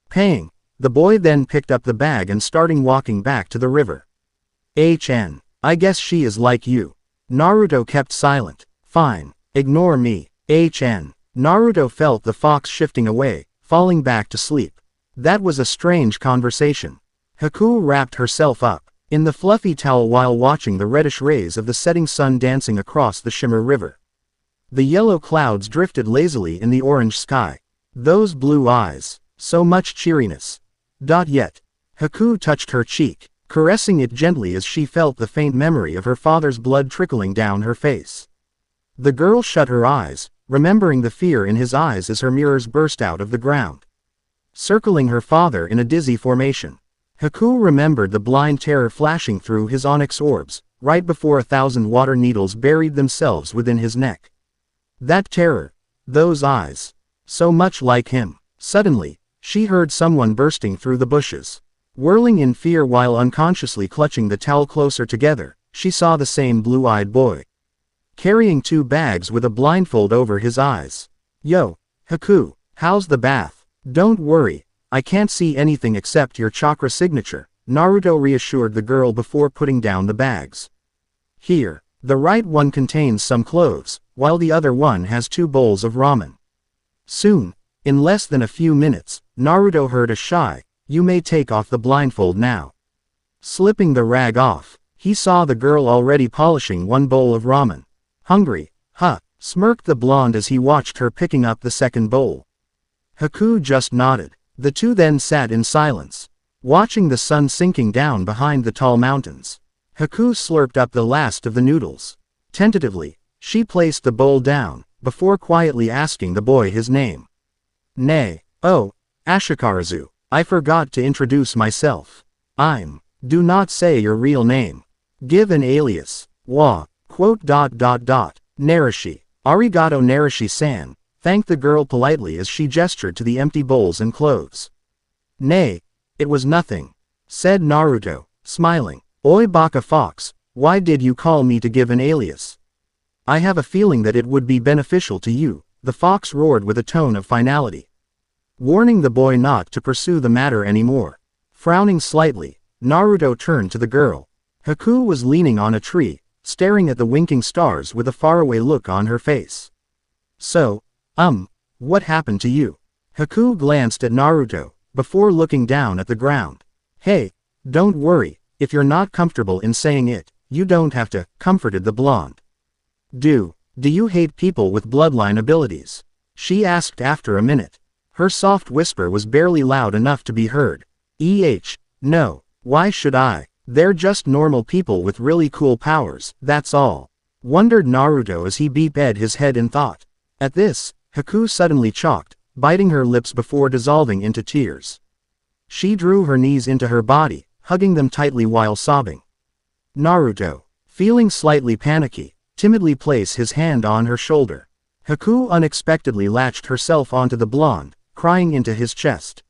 Paying, the boy then picked up the bag and starting walking back to the river. I guess she is like you. Naruto kept silent. Fine, ignore me. Naruto felt the fox shifting away, falling back to sleep. That was a strange conversation. Haku wrapped herself up in the fluffy towel while watching the reddish rays of the setting sun dancing across the shimmer river. The yellow clouds drifted lazily in the orange sky. Those blue eyes, so much cheeriness. Yet, Haku touched her cheek, caressing it gently as she felt the faint memory of her father's blood trickling down her face. The girl shut her eyes, remembering the fear in his eyes as her mirrors burst out of the ground, circling her father in a dizzy formation. Haku remembered the blind terror flashing through his onyx orbs, right before 1,000 water needles buried themselves within his neck. That terror. Those eyes. So much like him. Suddenly, she heard someone bursting through the bushes. Whirling in fear while unconsciously clutching the towel closer together, she saw the same blue-eyed boy. Carrying 2 bags with a blindfold over his eyes. Yo, Haku, how's the bath? Don't worry, I can't see anything except your chakra signature, Naruto reassured the girl before putting down the bags. Here, the right one contains some clothes, while the other one has 2 bowls of ramen. Soon, in less than a few minutes, Naruto heard a shy, "You may take off the blindfold now." Slipping the rag off, he saw the girl already polishing 1 bowl of ramen. Hungry, huh? Smirked the blonde as he watched her picking up the second bowl. Haku just nodded. The two then sat in silence, watching the sun sinking down behind the tall mountains. Haku slurped up the last of the noodles. Tentatively, she placed the bowl down, before quietly asking the boy his name. "Nay, oh, Ashikarazu, I forgot to introduce myself. Do not say your real name. Give an alias. Wa, quote. Narashi. Arigato Narashi-san," thanked the girl politely as she gestured to the empty bowls and clothes. "Nay, it was nothing," said Naruto, smiling. "Oi Baka Fox, why did you call me to give an alias?" "I have a feeling that it would be beneficial to you," the fox roared with a tone of finality, warning the boy not to pursue the matter anymore. Frowning slightly, Naruto turned to the girl. Haku was leaning on a tree, staring at the winking stars with a faraway look on her face. "So, what happened to you?" Haku glanced at Naruto, before looking down at the ground. "Hey, don't worry, if you're not comfortable in saying it, you don't have to," comforted the blonde. Do you hate people with bloodline abilities?" she asked after a minute. Her soft whisper was barely loud enough to be heard. No, why should I? They're just normal people with really cool powers, that's all," wondered Naruto as he beat his head in thought. At this, Haku suddenly choked, biting her lips before dissolving into tears. She drew her knees into her body, hugging them tightly while sobbing. Naruto, feeling slightly panicky, timidly placed his hand on her shoulder. Haku unexpectedly latched herself onto the blonde, crying into his chest.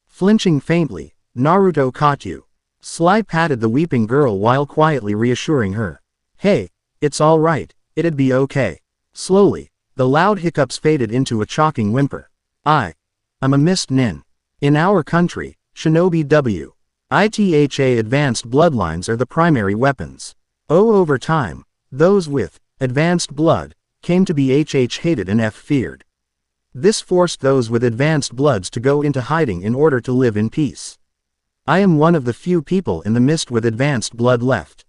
Flinching faintly, Naruto caught you. Sly patted the weeping girl while quietly reassuring her. "Hey, it's all right, it'd be okay." Slowly, the loud hiccups faded into a choking whimper. I'm a mist nin. In our country, Shinobi Itha advanced bloodlines are the primary weapons. Over time, those with advanced blood came to be hated and feared. This forced those with advanced bloods to go into hiding in order to live in peace. I am one of the few people in the mist with advanced blood left.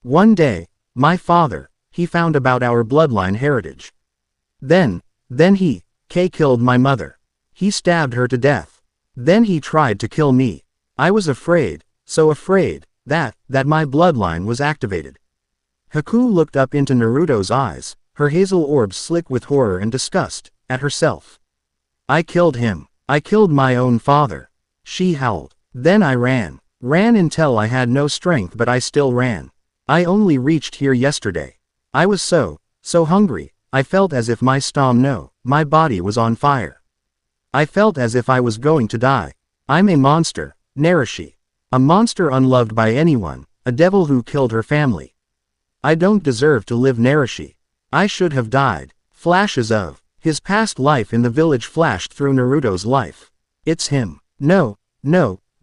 One day, my father, he found about our bloodline heritage. Then he killed my mother. He stabbed her to death. Then he tried to kill me. I was afraid, so afraid, that my bloodline was activated." Haku looked up into Naruto's eyes, her hazel orbs slick with horror and disgust, at herself. "I killed him. I killed my own father," she howled. "Then I ran until I had no strength, but I still ran. I only reached here yesterday. I was so hungry, I felt as if my body was on fire. I felt as if I was going to die. I'm a monster, Narashi. A monster unloved by anyone, a devil who killed her family. I don't deserve to live, Narashi. I should have died." Flashes of his past life in the village flashed through Naruto's life. "It's him. No,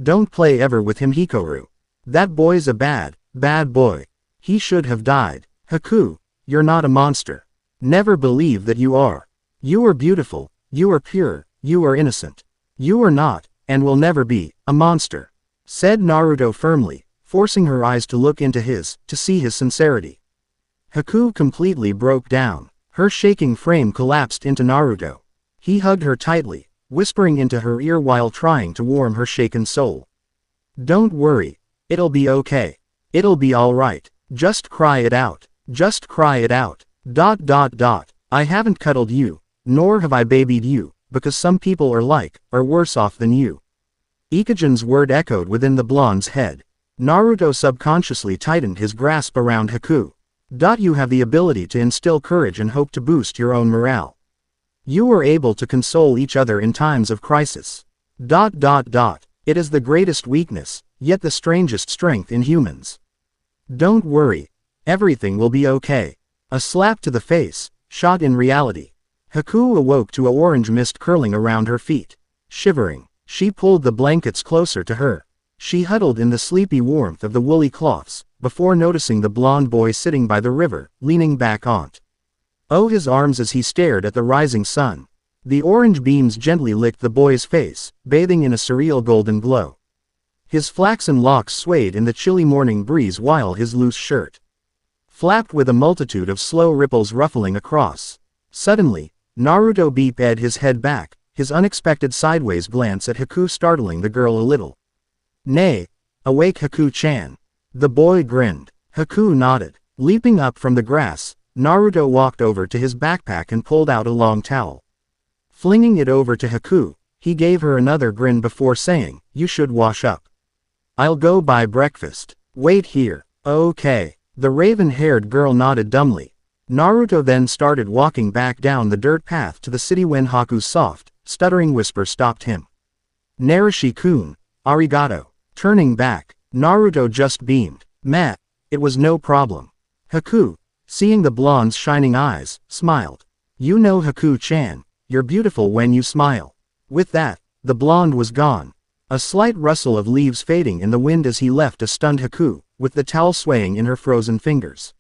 don't play ever with him, Hikaru. That boy's a bad boy. He should have died. Haku, you're not a monster. Never believe that you are. You are beautiful, you are pure, you are innocent. You are not, and will never be, a monster," said Naruto firmly, forcing her eyes to look into his, to see his sincerity. Haku completely broke down. Her shaking frame collapsed into Naruto. He hugged her tightly, whispering into her ear while trying to warm her shaken soul. "Don't worry. It'll be okay. It'll be alright. Just cry it out. Just cry it out. ... I haven't cuddled you, nor have I babied you, because some people are worse off than you." Ikujin's word echoed within the blonde's head. Naruto subconsciously tightened his grasp around Haku. You have the ability to instill courage and hope to boost your own morale. You are able to console each other in times of crisis. It is the greatest weakness, yet the strangest strength in humans. Don't worry. Everything will be okay. A slap to the face, shot in reality. Haku awoke to a orange mist curling around her feet. Shivering, she pulled the blankets closer to her. She huddled in the sleepy warmth of the woolly cloths, before noticing the blond boy sitting by the river, leaning back on his arms as he stared at the rising sun. The orange beams gently licked the boy's face, bathing in a surreal golden glow. His flaxen locks swayed in the chilly morning breeze while his loose shirt flapped with a multitude of slow ripples ruffling across. Suddenly, Naruto beeped his head back, his unexpected sideways glance at Haku startling the girl a little. Nay, awake Haku-chan. The boy grinned. Haku nodded. Leaping up from the grass, Naruto walked over to his backpack and pulled out a long towel. Flinging it over to Haku, he gave her another grin before saying, "You should wash up. I'll go buy breakfast. Wait here." Okay. The raven-haired girl nodded dumbly. Naruto then started walking back down the dirt path to the city when Haku's soft, stuttering whisper stopped him. "Narashi-kun, arigato." Turning back, Naruto just beamed. Meh, it was no problem. Haku, seeing the blonde's shining eyes, smiled. "You know Haku-chan, you're beautiful when you smile." With that, the blonde was gone. A slight rustle of leaves fading in the wind as he left a stunned Haku, with the towel swaying in her frozen fingers.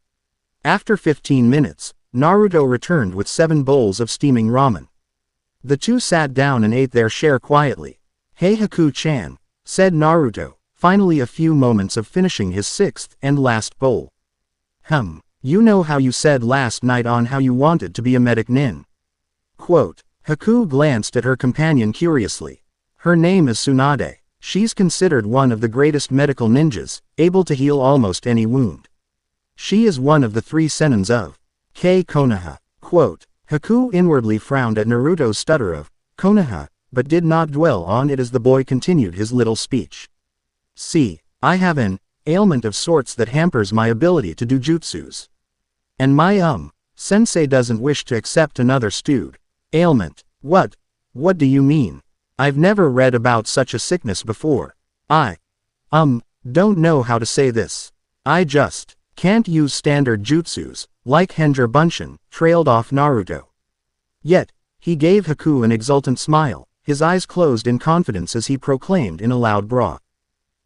After 15 minutes, Naruto returned with 7 bowls of steaming ramen. The two sat down and ate their share quietly. "Hey Haku-chan," said Naruto, finally a few moments of finishing his 6th and last bowl. You know how you said last night on how you wanted to be a medic nin? Quote. Haku glanced at her companion curiously. Her name is Tsunade. She's considered one of the greatest medical ninjas, able to heal almost any wound. She is one of the 3 senins of Konoha. Quote. Haku inwardly frowned at Naruto's stutter of Konoha, but did not dwell on it as the boy continued his little speech. "See, I have an ailment of sorts that hampers my ability to do jutsus. And my sensei doesn't wish to accept another ailment." What do you mean? I've never read about such a sickness before. I don't know how to say this. I just can't use standard jutsus, like Henjer Bunshin, trailed off Naruto. Yet, he gave Haku an exultant smile, his eyes closed in confidence as he proclaimed in a loud brawl.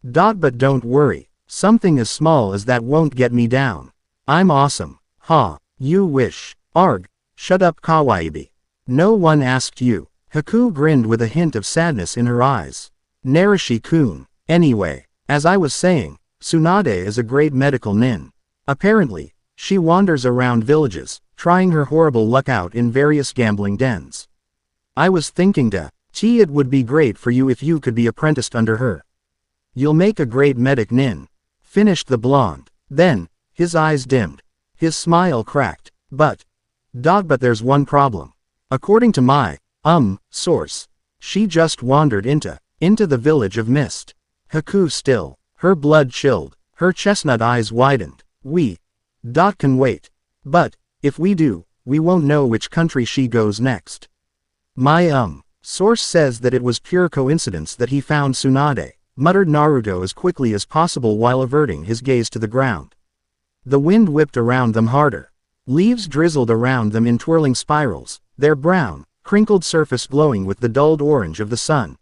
But don't worry, something as small as that won't get me down. I'm awesome. Ha, you wish. Arg, shut up Kawaiibi. No one asked you. Haku grinned with a hint of sadness in her eyes. Narashi-kun. Anyway, as I was saying, Tsunade is a great medical nin. Apparently, she wanders around villages, trying her horrible luck out in various gambling dens. I was thinking it would be great for you if you could be apprenticed under her. You'll make a great medic nin. Finished the blonde. Then, his eyes dimmed. His smile cracked. But there's one problem. According to my source, she just wandered into the village of mist. Haku still, her blood chilled, her chestnut eyes widened. We can wait. But if we do, we won't know which country she goes next. My source says that it was pure coincidence that he found Tsunade, muttered Naruto as quickly as possible while averting his gaze to the ground. The wind whipped around them harder. Leaves drizzled around them in twirling spirals, their brown, crinkled surface glowing with the dulled orange of the sun.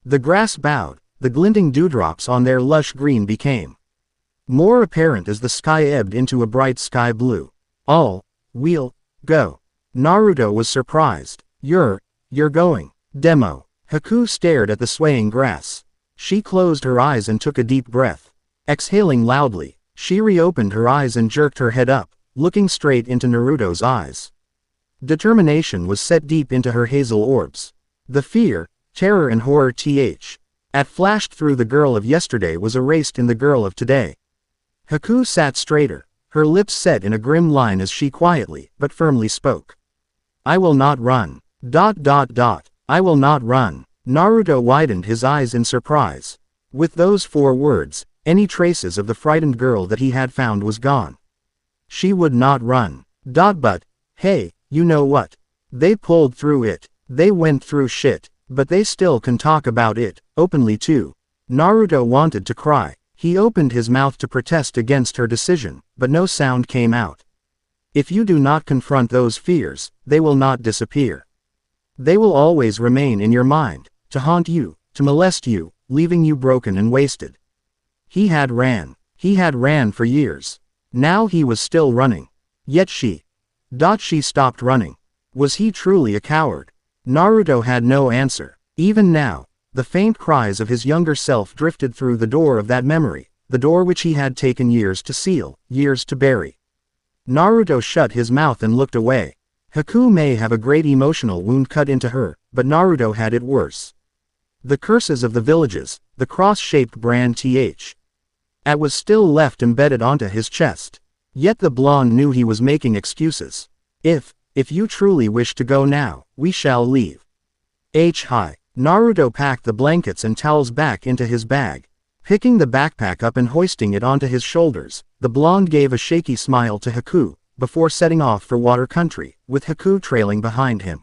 The grass bowed, the glinting dewdrops on their lush green became more apparent as the sky ebbed into a bright sky blue. We'll go. Naruto was surprised. You're going. Demo. Haku stared at the swaying grass. She closed her eyes and took a deep breath. Exhaling loudly, she reopened her eyes and jerked her head up, looking straight into Naruto's eyes. Determination was set deep into her hazel orbs. The fear, terror and horror that flashed through the girl of yesterday was erased in the girl of today. Haku sat straighter, her lips set in a grim line as she quietly but firmly spoke. I will not run. I will not run. Naruto widened his eyes in surprise. With those 4 words, Any traces of the frightened girl that he had found was gone. She would not run. But, hey, you know what? They pulled through it. They went through shit, but they still can talk about it, openly too. Naruto wanted to cry. He opened his mouth to protest against her decision, but no sound came out. If you do not confront those fears, they will not disappear. They will always remain in your mind, to haunt you, to molest you, leaving you broken and wasted. He had ran. He had ran for years. Now he was still running. Yet she stopped running. Was he truly a coward? Naruto had no answer. Even now, the faint cries of his younger self drifted through the door of that memory, the door which he had taken years to seal, years to bury. Naruto shut his mouth and looked away. Haku may have a great emotional wound cut into her, but Naruto had it worse. The curses of the villages, the cross-shaped brand At was still left embedded onto his chest. Yet the blonde knew he was making excuses. If you truly wish to go now, we shall leave. Hi. Naruto packed the blankets and towels back into his bag. Picking the backpack up and hoisting it onto his shoulders, the blonde gave a shaky smile to Haku, before setting off for Water Country, with Haku trailing behind him.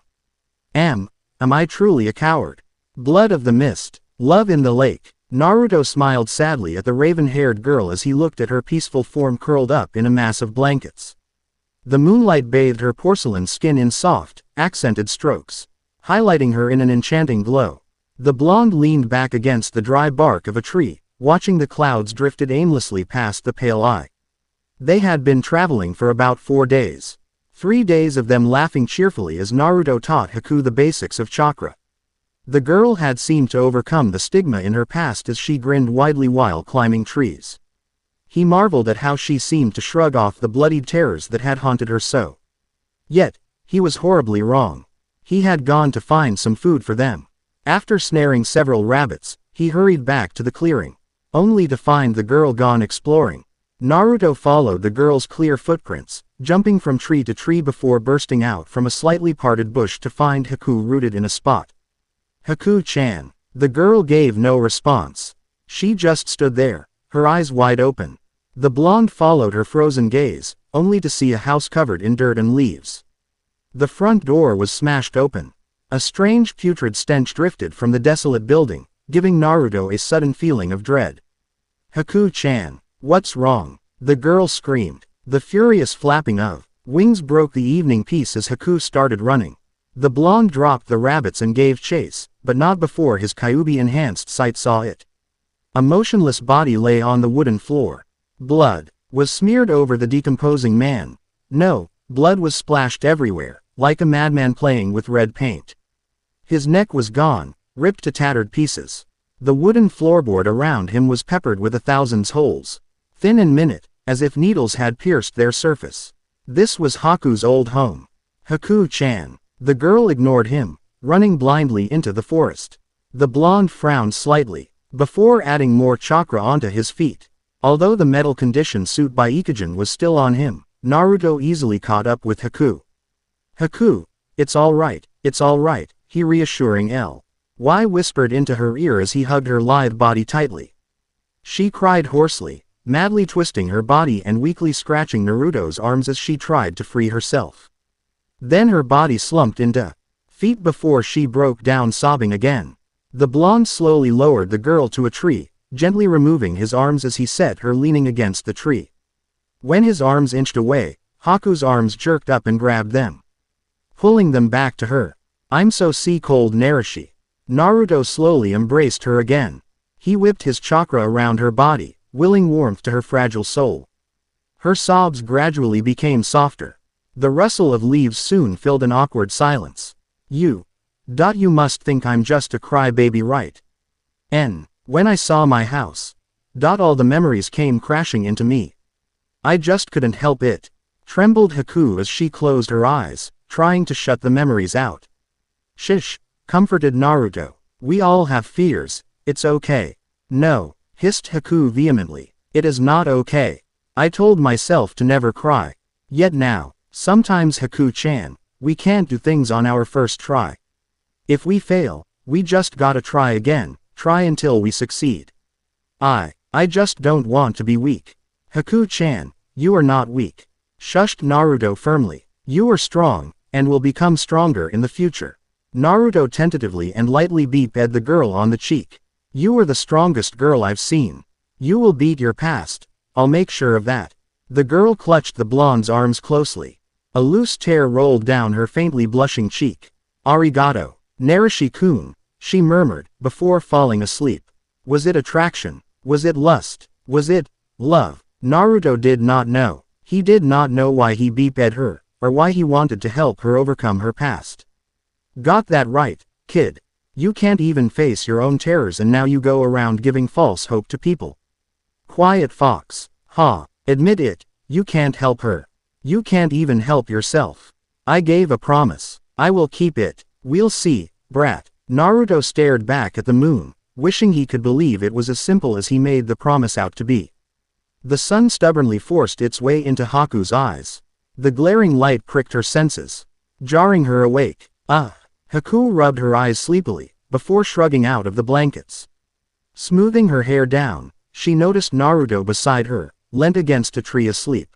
Am I truly a coward? Blood of the mist, love in the lake. Naruto smiled sadly at the raven-haired girl as he looked at her peaceful form curled up in a mass of blankets. The moonlight bathed her porcelain skin in soft, accented strokes, highlighting her in an enchanting glow. The blonde leaned back against the dry bark of a tree, watching the clouds drifted aimlessly past the pale eye. They had been traveling for about 4 days. 3 days of them laughing cheerfully as Naruto taught Haku the basics of chakra. The girl had seemed to overcome the stigma in her past as she grinned widely while climbing trees. He marveled at how she seemed to shrug off the bloodied terrors that had haunted her so. Yet, he was horribly wrong. He had gone to find some food for them. After snaring several rabbits, he hurried back to the clearing, only to find the girl gone exploring. Naruto followed the girl's clear footprints, jumping from tree to tree before bursting out from a slightly parted bush to find Haku rooted in a spot. Haku-chan. The girl gave no response. She just stood there, her eyes wide open. The blonde followed her frozen gaze, only to see a house covered in dirt and leaves. The front door was smashed open. A strange putrid stench drifted from the desolate building, giving Naruto a sudden feeling of dread. Haku-chan, what's wrong? The girl screamed. The furious flapping of wings broke the evening peace as Haku started running. The blonde dropped the rabbits and gave chase, but not before his Kyuubi-enhanced sight saw it. A motionless body lay on the wooden floor. Blood was smeared over the decomposing man. No, blood was splashed everywhere, like a madman playing with red paint. His neck was gone, ripped to tattered pieces. The wooden floorboard around him was peppered with 1,000 holes, thin and minute, as if needles had pierced their surface. This was Haku's old home. Haku-chan. The girl ignored him, running blindly into the forest. The blonde frowned slightly, before adding more chakra onto his feet. Although the metal condition suit by Ikujin was still on him, Naruto easily caught up with Haku. Haku, it's all right, he reassuring Ly whispered into her ear as he hugged her lithe body tightly. She cried hoarsely, madly twisting her body and weakly scratching Naruto's arms as she tried to free herself. Then her body slumped into feet before she broke down sobbing again. The blonde slowly lowered the girl to a tree, gently removing his arms as he set her leaning against the tree. When his arms inched away, Haku's arms jerked up and grabbed them, pulling them back to her. I'm so sea-cold Narashi. Naruto slowly embraced her again. He whipped his chakra around her body, willing warmth to her fragile soul. Her sobs gradually became softer. The rustle of leaves soon filled an awkward silence. You must think I'm just a crybaby, right? When I saw my house, all the memories came crashing into me. I just couldn't help it. Trembled Haku as she closed her eyes, trying to shut the memories out. Shish, comforted Naruto. We all have fears, it's okay. No, hissed Haku vehemently. It is not okay. I told myself to never cry. Yet now, sometimes Haku-chan, we can't do things on our first try. If we fail, we just gotta try again, try until we succeed. I I just don't want to be weak. Haku-chan, you are not weak. Shushed Naruto firmly. You are strong, and will become stronger in the future. Naruto tentatively and lightly beeped the girl on the cheek. You are the strongest girl I've seen. You will beat your past. I'll make sure of that. The girl clutched the blonde's arms closely. A loose tear rolled down her faintly blushing cheek. Arigato, Narashi-kun, she murmured, before falling asleep. Was it attraction? Was it lust? Was it love? Naruto did not know. He did not know why he beeped her, or why he wanted to help her overcome her past. Got that right, kid. You can't even face your own terrors and now you go around giving false hope to people. Quiet fox. Ha, admit it, you can't help her. You can't even help yourself. I gave a promise. I will keep it. We'll see, brat. Naruto stared back at the moon, wishing he could believe it was as simple as he made the promise out to be. The sun stubbornly forced its way into Haku's eyes. The glaring light pricked her senses, jarring her awake. Haku rubbed her eyes sleepily, before shrugging out of the blankets. Smoothing her hair down, she noticed Naruto beside her, leant against a tree asleep.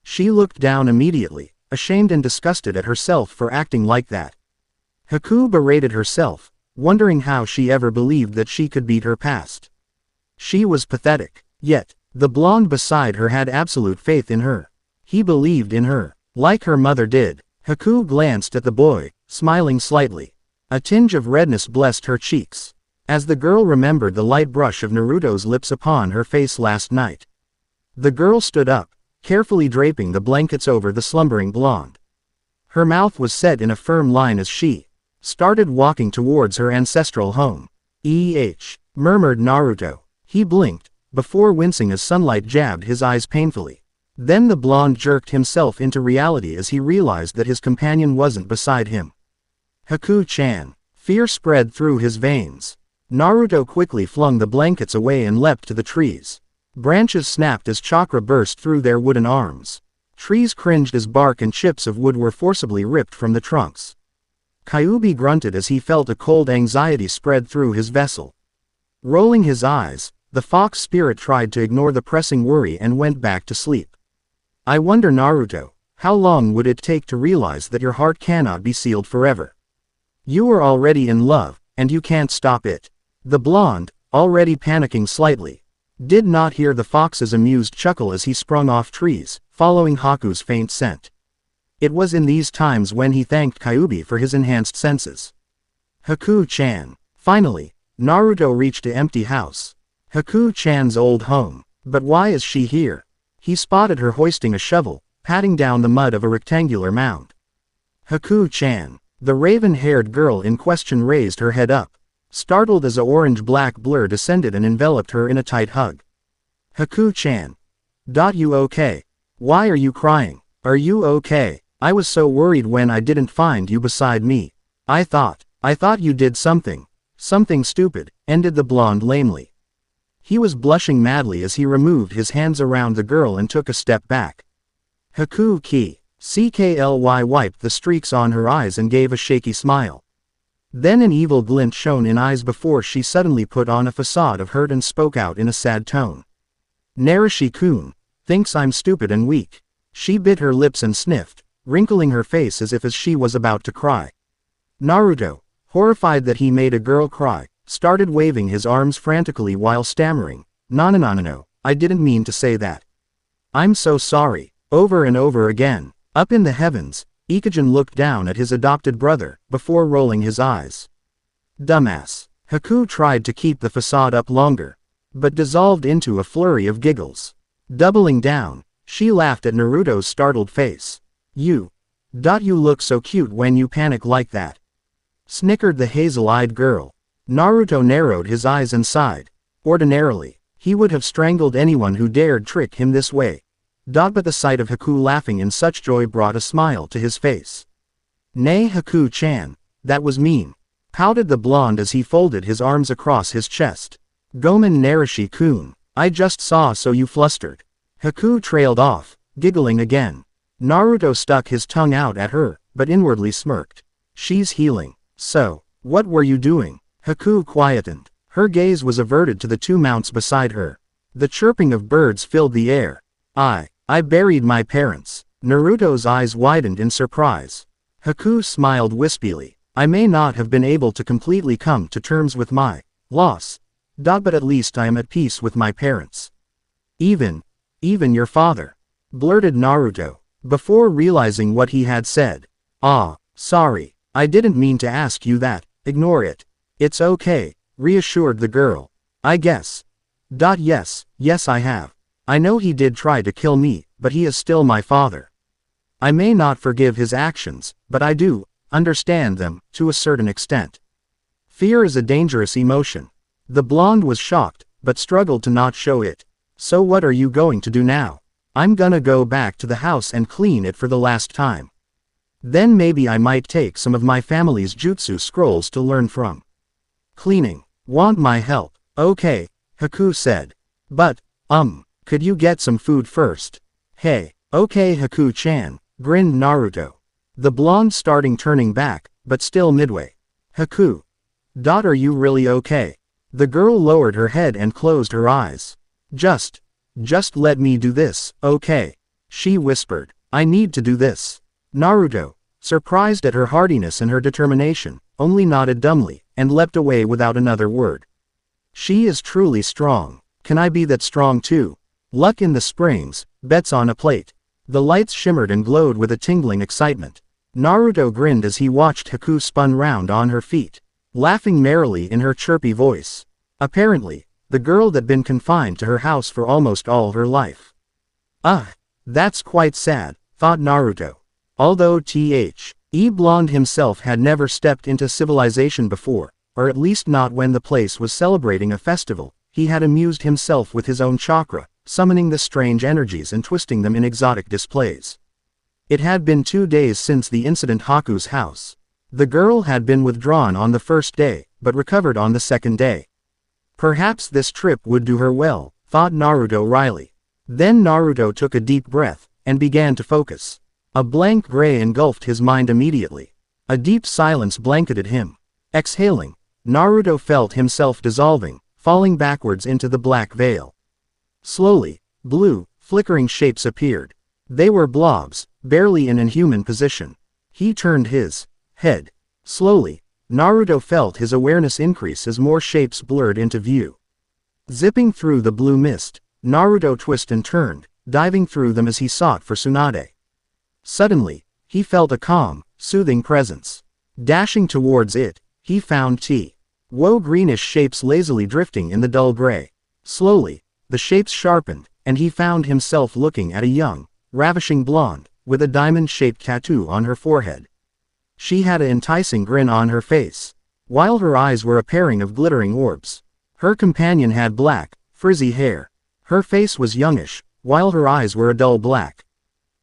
She looked down immediately, ashamed and disgusted at herself for acting like that. Haku berated herself, wondering how she ever believed that she could beat her past. She was pathetic, yet, the blonde beside her had absolute faith in her. He believed in her, like her mother did. Haku glanced at the boy, smiling slightly. A tinge of redness blessed her cheeks, as the girl remembered the light brush of Naruto's lips upon her face last night. The girl stood up, carefully draping the blankets over the slumbering blonde. Her mouth was set in a firm line as she started walking towards her ancestral home. Murmured Naruto. He blinked, before wincing as sunlight jabbed his eyes painfully. Then the blonde jerked himself into reality as he realized that his companion wasn't beside him. Haku-chan. Fear spread through his veins. Naruto quickly flung the blankets away and leapt to the trees. Branches snapped as chakra burst through their wooden arms. Trees cringed as bark and chips of wood were forcibly ripped from the trunks. Kyuubi grunted as he felt a cold anxiety spread through his vessel. Rolling his eyes, the fox spirit tried to ignore the pressing worry and went back to sleep. I wonder, Naruto, how long would it take to realize that your heart cannot be sealed forever? You are already in love, and you can't stop it. The blonde, already panicking slightly, did not hear the fox's amused chuckle as he sprung off trees, following Haku's faint scent. It was in these times when he thanked Kyuubi for his enhanced senses. Haku-chan. Finally, Naruto reached the empty house. Haku-chan's old home. But why is she here? He spotted her hoisting a shovel, patting down the mud of a rectangular mound. Haku-chan. The raven-haired girl in question raised her head up, startled as a orange-black blur descended and enveloped her in a tight hug. Haku-chan. You okay? Why are you crying? Are you okay? I was so worried when I didn't find you beside me. I thought you did something stupid, ended the blonde lamely. He was blushing madly as he removed his hands around the girl and took a step back. Haku-cly wiped the streaks on her eyes and gave a shaky smile. Then an evil glint shone in eyes before she suddenly put on a facade of hurt and spoke out in a sad tone. Narashi-kun thinks I'm stupid and weak. She bit her lips and sniffed, wrinkling her face as she was about to cry. Naruto, horrified that he made a girl cry, started waving his arms frantically while stammering, No, I didn't mean to say that. I'm so sorry, over and over again. Up in the heavens, Ikujin looked down at his adopted brother, before rolling his eyes. Dumbass. Haku tried to keep the facade up longer, but dissolved into a flurry of giggles. Doubling down, she laughed at Naruto's startled face. You look so cute when you panic like that. Snickered the hazel-eyed girl. Naruto narrowed his eyes and sighed. Ordinarily, he would have strangled anyone who dared trick him this way. But the sight of Haku laughing in such joy brought a smile to his face. Nay, Haku-chan, that was mean, pouted the blonde as he folded his arms across his chest. Gomen Narashi-kun, I just saw so you flustered. Haku trailed off, giggling again. Naruto stuck his tongue out at her, but inwardly smirked. She's healing. So, what were you doing? Haku quietened. Her gaze was averted to the two mounts beside her. The chirping of birds filled the air. I buried my parents. Naruto's eyes widened in surprise. Haku smiled wispily. I may not have been able to completely come to terms with my loss. But at least I am at peace with my parents. Even your father, blurted Naruto, before realizing what he had said. Sorry, I didn't mean to ask you that, ignore it. It's okay, reassured the girl. I guess. Yes I have. I know he did try to kill me, but he is still my father. I may not forgive his actions, but I do understand them, to a certain extent. Fear is a dangerous emotion. The blonde was shocked, but struggled to not show it. So what are you going to do now? I'm gonna go back to the house and clean it for the last time. Then maybe I might take some of my family's jutsu scrolls to learn from. Cleaning. Want my help? Okay, Haku said. But, could you get some food first? Hey, okay Haku-chan, grinned Naruto. The blonde starting turning back, but still midway. Haku. Are you really okay? The girl lowered her head and closed her eyes. Just let me do this, okay? She whispered. I need to do this. Naruto, surprised at her hardiness and her determination, only nodded dumbly, and leapt away without another word. She is truly strong. Can I be that strong too? Luck in the springs, bets on a plate. The lights shimmered and glowed with a tingling excitement. Naruto grinned as he watched Haku spun round on her feet, laughing merrily in her chirpy voice. Apparently, the girl that'd been confined to her house for almost all her life. That's quite sad, thought Naruto. Although Blonde himself had never stepped into civilization before, or at least not when the place was celebrating a festival, he had amused himself with his own chakra, summoning the strange energies and twisting them in exotic displays. It had been 2 days since the incident at Haku's house. The girl had been withdrawn on the first day, but recovered on the second day. Perhaps this trip would do her well, thought Naruto wryly. Then Naruto took a deep breath, and began to focus. A blank gray engulfed his mind immediately. A deep silence blanketed him. Exhaling, Naruto felt himself dissolving, falling backwards into the black veil. Slowly, blue, flickering shapes appeared. They were blobs, barely in an human position. He turned his head. Slowly, Naruto felt his awareness increase as more shapes blurred into view. Zipping through the blue mist, Naruto twisted and turned, diving through them as he sought for Tsunade. Suddenly, he felt a calm, soothing presence. Dashing towards it, he found greenish shapes lazily drifting in the dull gray. Slowly, the shapes sharpened, and he found himself looking at a young, ravishing blonde, with a diamond-shaped tattoo on her forehead. She had an enticing grin on her face, while her eyes were a pairing of glittering orbs. Her companion had black, frizzy hair. Her face was youngish, while her eyes were a dull black.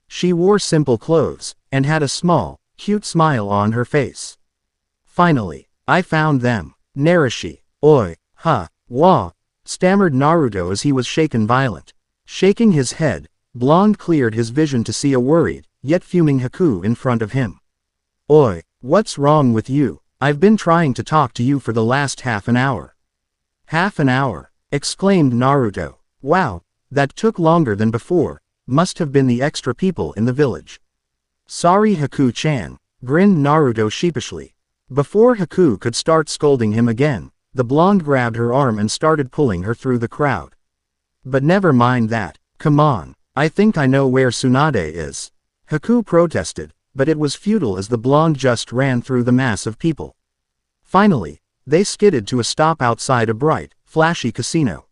She wore simple clothes, and had a small, cute smile on her face. Finally, I found them. Narashi. Oi, wah, stammered Naruto as he was shaken violent. Shaking his head, Blonde cleared his vision to see a worried, yet fuming Haku in front of him. Oi, what's wrong with you? I've been trying to talk to you for the last half an hour. Half an hour, exclaimed Naruto. Wow, that took longer than before. Must have been the extra people in the village. Sorry Haku-chan, grinned Naruto sheepishly. Before Haku could start scolding him again, the blonde grabbed her arm and started pulling her through the crowd. But never mind that, come on, I think I know where Tsunade is. Haku protested, but it was futile as the blonde just ran through the mass of people. Finally, they skidded to a stop outside a bright, flashy casino.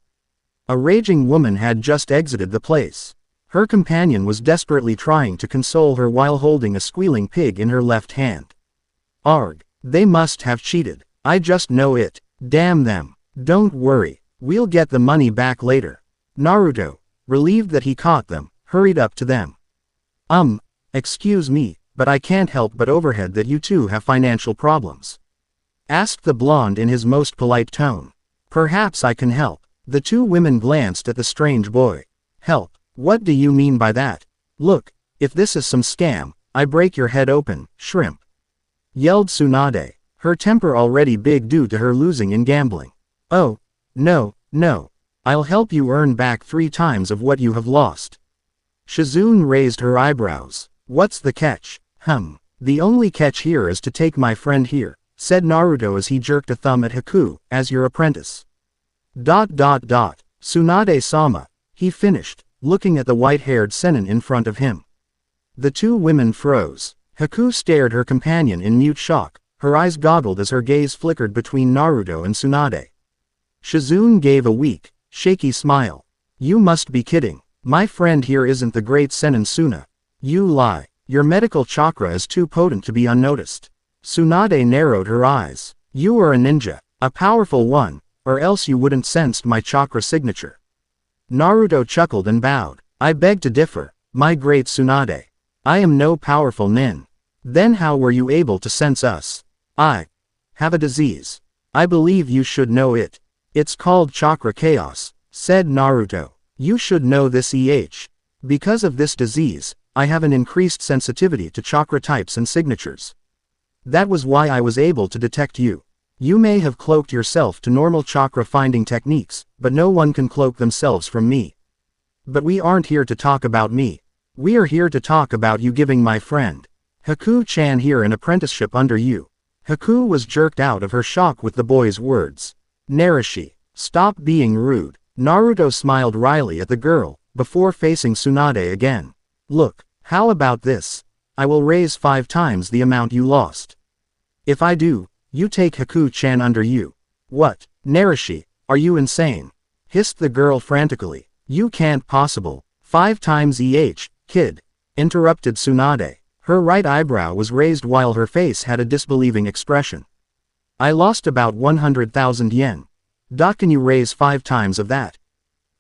A raging woman had just exited the place. Her companion was desperately trying to console her while holding a squealing pig in her left hand. Arg, they must have cheated. I just know it. Damn them. Don't worry, we'll get the money back later. Naruto, relieved that he caught them, hurried up to them. Excuse me, but I can't help but overhead that you two have financial problems. Asked the blonde in his most polite tone. Perhaps I can help. The two women glanced at the strange boy. Help? What do you mean by that? Look, if this is some scam, I break your head open, shrimp. Yelled Tsunade, her temper already big due to her losing in gambling. Oh, no. I'll help you earn back 3 times of what you have lost. Shizune raised her eyebrows. What's the catch? The only catch here is to take my friend here, said Naruto as he jerked a thumb at Haku, as your apprentice. Tsunade-sama, he finished, looking at the white-haired Sennin in front of him. The two women froze. Haku stared her companion in mute shock, her eyes goggled as her gaze flickered between Naruto and Tsunade. Shizune gave a weak, shaky smile. You must be kidding. My friend here isn't the great Sennin Suna. You lie. Your medical chakra is too potent to be unnoticed. Tsunade narrowed her eyes. You are a ninja, a powerful one, or else you wouldn't sensed my chakra signature. Naruto chuckled and bowed. I beg to differ, my great Tsunade. I am no powerful nin. Then how were you able to sense us? I have a disease. I believe you should know it. It's called chakra chaos, said Naruto. You should know this Because of this disease, I have an increased sensitivity to chakra types and signatures. That was why I was able to detect you. You may have cloaked yourself to normal chakra finding techniques, but no one can cloak themselves from me. But we aren't here to talk about me. We are here to talk about you giving my friend Haku-chan here an apprenticeship under you. Haku was jerked out of her shock with the boy's words. Narashi, stop being rude. Naruto smiled wryly at the girl, before facing Tsunade again. Look, how about this? I will raise 5 times the amount you lost. If I do, you take Haku-chan under you. What, Narashi, are you insane? Hissed the girl frantically. You can't possible. 5 times kid. Interrupted Tsunade. Her right eyebrow was raised while her face had a disbelieving expression. I lost about 100,000 yen. Can you raise 5 times of that?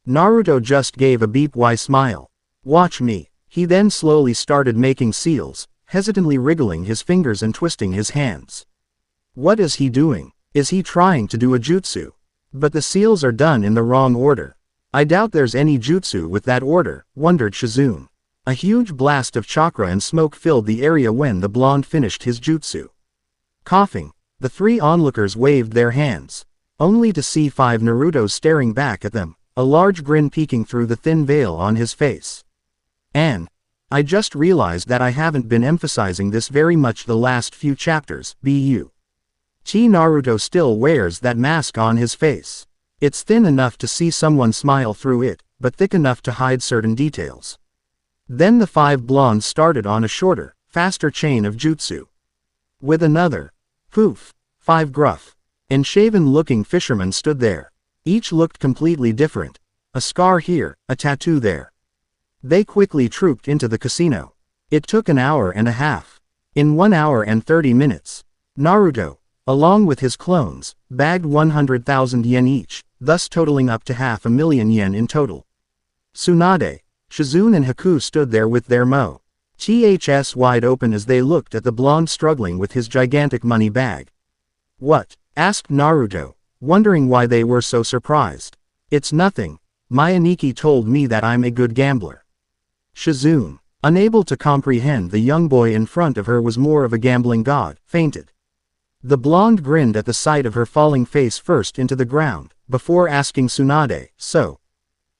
Naruto just gave a beep-why smile. Watch me. He then slowly started making seals, hesitantly wriggling his fingers and twisting his hands. What is he doing? Is he trying to do a jutsu? But the seals are done in the wrong order. I doubt there's any jutsu with that order, wondered Shizune. A huge blast of chakra and smoke filled the area when the blonde finished his jutsu. Coughing, the 3 onlookers waved their hands, only to see 5 Narutos staring back at them, a large grin peeking through the thin veil on his face. I just realized that I haven't been emphasizing this very much the last few chapters, bu. Naruto still wears that mask on his face. It's thin enough to see someone smile through it, but thick enough to hide certain details. Then the 5 blondes started on a shorter, faster chain of jutsu. With another poof, 5 gruff and shaven-looking fishermen stood there. Each looked completely different. A scar here, a tattoo there. They quickly trooped into the casino. It took an hour and a half. In 1 hour and 30 minutes, Naruto, along with his clones, bagged 100,000 yen each, thus totaling up to 500,000 yen in total. Tsunade, Shizune and Haku stood there with their ths wide open as they looked at the blonde struggling with his gigantic money bag. What? Asked Naruto, wondering why they were so surprised. It's nothing. My Aniki told me that I'm a good gambler. Shizune, unable to comprehend the young boy in front of her was more of a gambling god, fainted. The blonde grinned at the sight of her falling face first into the ground, before asking Tsunade, so,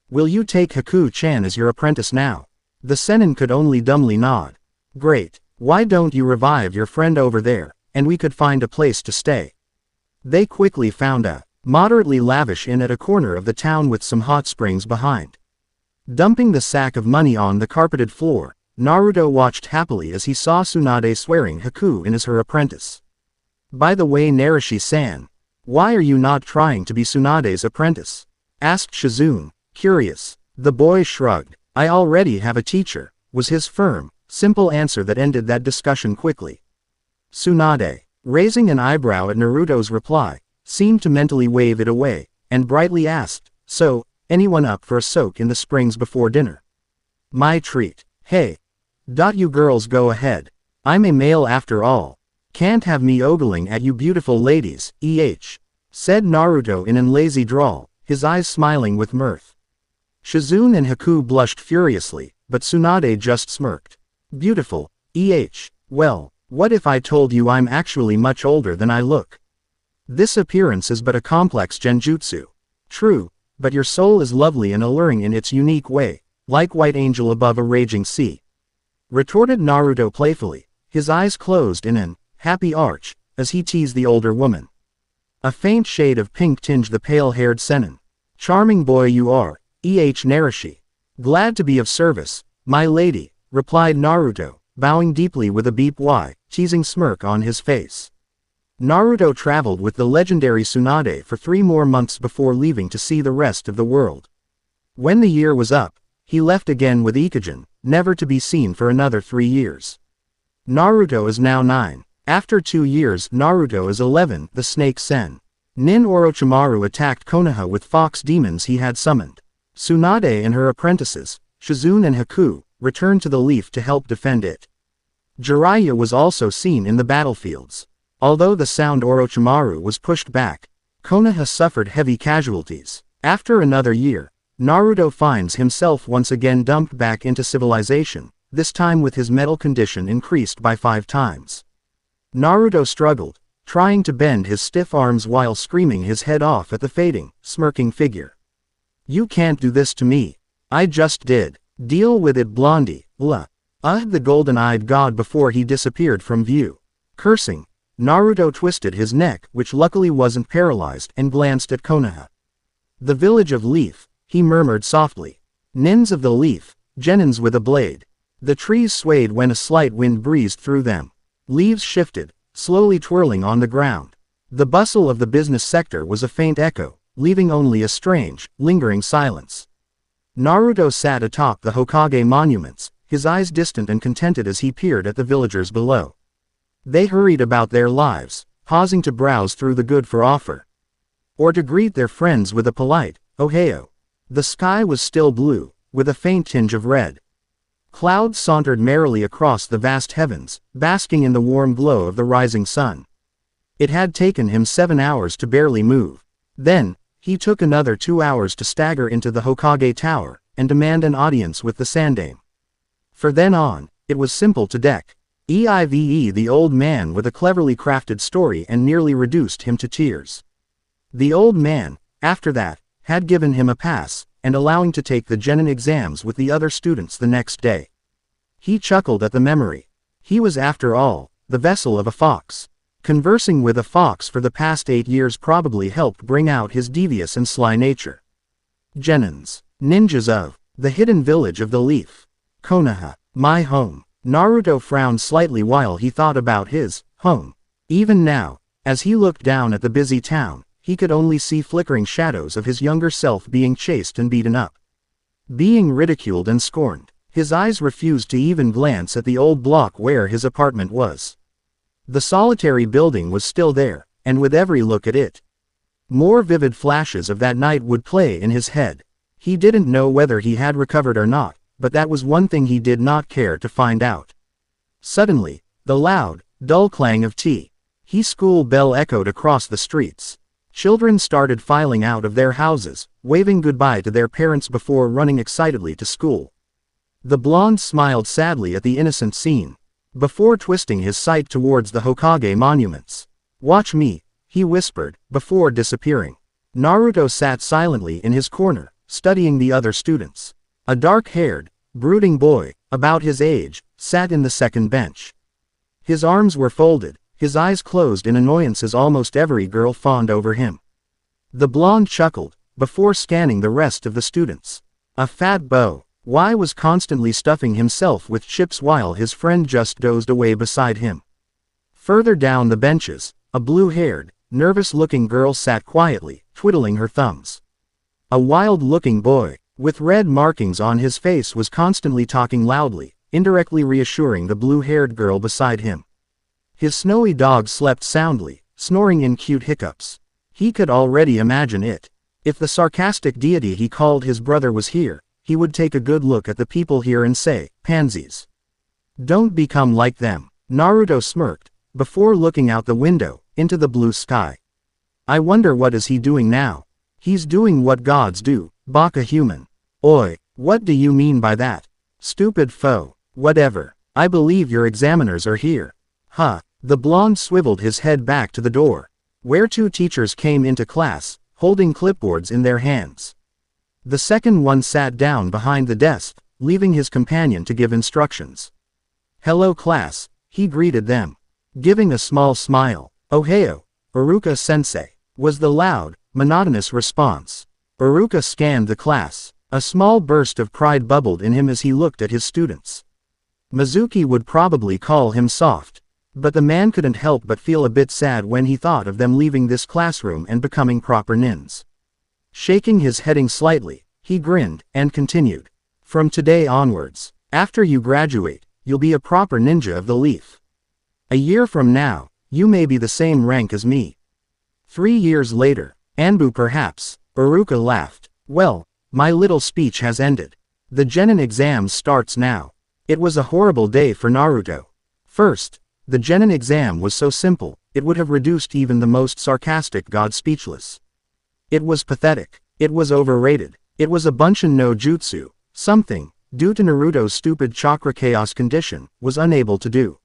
will you take Haku-chan as your apprentice now? The Sennin could only dumbly nod. Great, why don't you revive your friend over there, and we could find a place to stay. They quickly found a moderately lavish inn at a corner of the town with some hot springs behind. Dumping the sack of money on the carpeted floor, Naruto watched happily as he saw Tsunade swearing Haku in as her apprentice. By the way, Narashi-san, why are you not trying to be Tsunade's apprentice? Asked Shizune, curious. The boy shrugged. I already have a teacher, was his firm, simple answer that ended that discussion quickly. Tsunade, raising an eyebrow at Naruto's reply, seemed to mentally wave it away, and brightly asked, so, anyone up for a soak in the springs before dinner? My treat. Hey. You girls go ahead. I'm a male after all. Can't have me ogling at you beautiful ladies, said Naruto in an lazy drawl, his eyes smiling with mirth. Shizune and Haku blushed furiously, but Tsunade just smirked. Beautiful, well, what if I told you I'm actually much older than I look? This appearance is but a complex genjutsu. True, but your soul is lovely and alluring in its unique way, like white angel above a raging sea," retorted Naruto playfully, his eyes closed in an happy arch, as he teased the older woman. A faint shade of pink tinged the pale-haired Sennin. "Charming boy you are, Narushi. Glad to be of service, my lady," replied Naruto, bowing deeply with a beep teasing smirk on his face. Naruto traveled with the legendary Tsunade for 3 more months before leaving to see the rest of the world. When the year was up, he left again with Ikujin, never to be seen for another 3 years. Naruto is now 9. After 2 years Naruto is 11. The Snake Sen. Nin Orochimaru attacked Konoha with fox demons he had summoned. Tsunade and her apprentices, Shizune and Haku, returned to the Leaf to help defend it. Jiraiya was also seen in the battlefields. Although the sound Orochimaru was pushed back, Konoha suffered heavy casualties. After another year, Naruto finds himself once again dumped back into civilization, this time with his mental condition increased by 5 times. Naruto struggled, trying to bend his stiff arms while screaming his head off at the fading, smirking figure. "You can't do this to me. I just did. Deal with it, Blondie." The golden-eyed god before he disappeared from view. Cursing, Naruto twisted his neck, which luckily wasn't paralyzed, and glanced at Konoha. "The village of Leaf," he murmured softly. "Nins of the Leaf, Genins with a blade." The trees swayed when a slight wind breezed through them. Leaves shifted, slowly twirling on the ground. The bustle of the business sector was a faint echo, leaving only a strange, lingering silence. Naruto sat atop the Hokage monuments, his eyes distant and contented as he peered at the villagers below. They hurried about their lives, pausing to browse through the good for offer, or to greet their friends with a polite, "Ohio." The sky was still blue, with a faint tinge of red. Clouds sauntered merrily across the vast heavens, basking in the warm glow of the rising sun. It had taken him 7 hours to barely move. Then, he took another 2 hours to stagger into the Hokage Tower, and demand an audience with the Sandaime. For then on, it was simple to deck. The old man with a cleverly crafted story and nearly reduced him to tears. The old man, after that, had given him a pass, and allowing to take the genin exams with the other students the next day. He chuckled at the memory. He was after all, the vessel of a fox. Conversing with a fox for the past 8 years probably helped bring out his devious and sly nature. Genins. Ninjas of the hidden village of the Leaf. Konoha. My home. Naruto frowned slightly while he thought about his home. Even now, as he looked down at the busy town, he could only see flickering shadows of his younger self being chased and beaten up, being ridiculed and scorned. His eyes refused to even glance at the old block where his apartment was. The solitary building was still there, and with every look at it, more vivid flashes of that night would play in his head. He didn't know whether he had recovered or not, but that was one thing he did not care to find out. Suddenly, the loud, dull clang of T.H. school bell echoed across the streets. Children started filing out of their houses, waving goodbye to their parents before running excitedly to school. The blonde smiled sadly at the innocent scene, before twisting his sight towards the Hokage monuments. "Watch me," he whispered, before disappearing. Naruto sat silently in his corner, studying the other students. A dark-haired, brooding boy, about his age, sat in the second bench. His arms were folded, his eyes closed in annoyance as almost every girl fawned over him. The blonde chuckled, before scanning the rest of the students. A fat beau, was constantly stuffing himself with chips while his friend just dozed away beside him. Further down the benches, a blue-haired, nervous-looking girl sat quietly, twiddling her thumbs. A wild-looking boy, with red markings on his face was constantly talking loudly, indirectly reassuring the blue-haired girl beside him. His snowy dog slept soundly, snoring in cute hiccups. He could already imagine it. If the sarcastic deity he called his brother was here, he would take a good look at the people here and say, "Pansies. Don't become like them." Naruto smirked, before looking out the window, into the blue sky. "I wonder what is he doing now? He's doing what gods do, baka human." "Oi, what do you mean by that? Stupid foe." "Whatever. I believe your examiners are here." "Huh." The blonde swiveled his head back to the door, where 2 teachers came into class, holding clipboards in their hands. The second one sat down behind the desk, leaving his companion to give instructions. "Hello class," he greeted them, giving a small smile. "Ohio, Iruka-sensei," was the loud, monotonous response. Iruka scanned the class. A small burst of pride bubbled in him as he looked at his students. Mizuki would probably call him soft, but the man couldn't help but feel a bit sad when he thought of them leaving this classroom and becoming proper nins. Shaking his head slightly, he grinned, and continued. "From today onwards, after you graduate, you'll be a proper ninja of the leaf. A year from now, you may be the same rank as me. 3 years later, Anbu perhaps." Iruka laughed. "Well, my little speech has ended. The genin exam starts now." It was a horrible day for Naruto. First, the genin exam was so simple, it would have reduced even the most sarcastic god speechless. It was pathetic. It was overrated. It was a bunshin no jutsu, something, due to Naruto's stupid chakra chaos condition, was unable to do.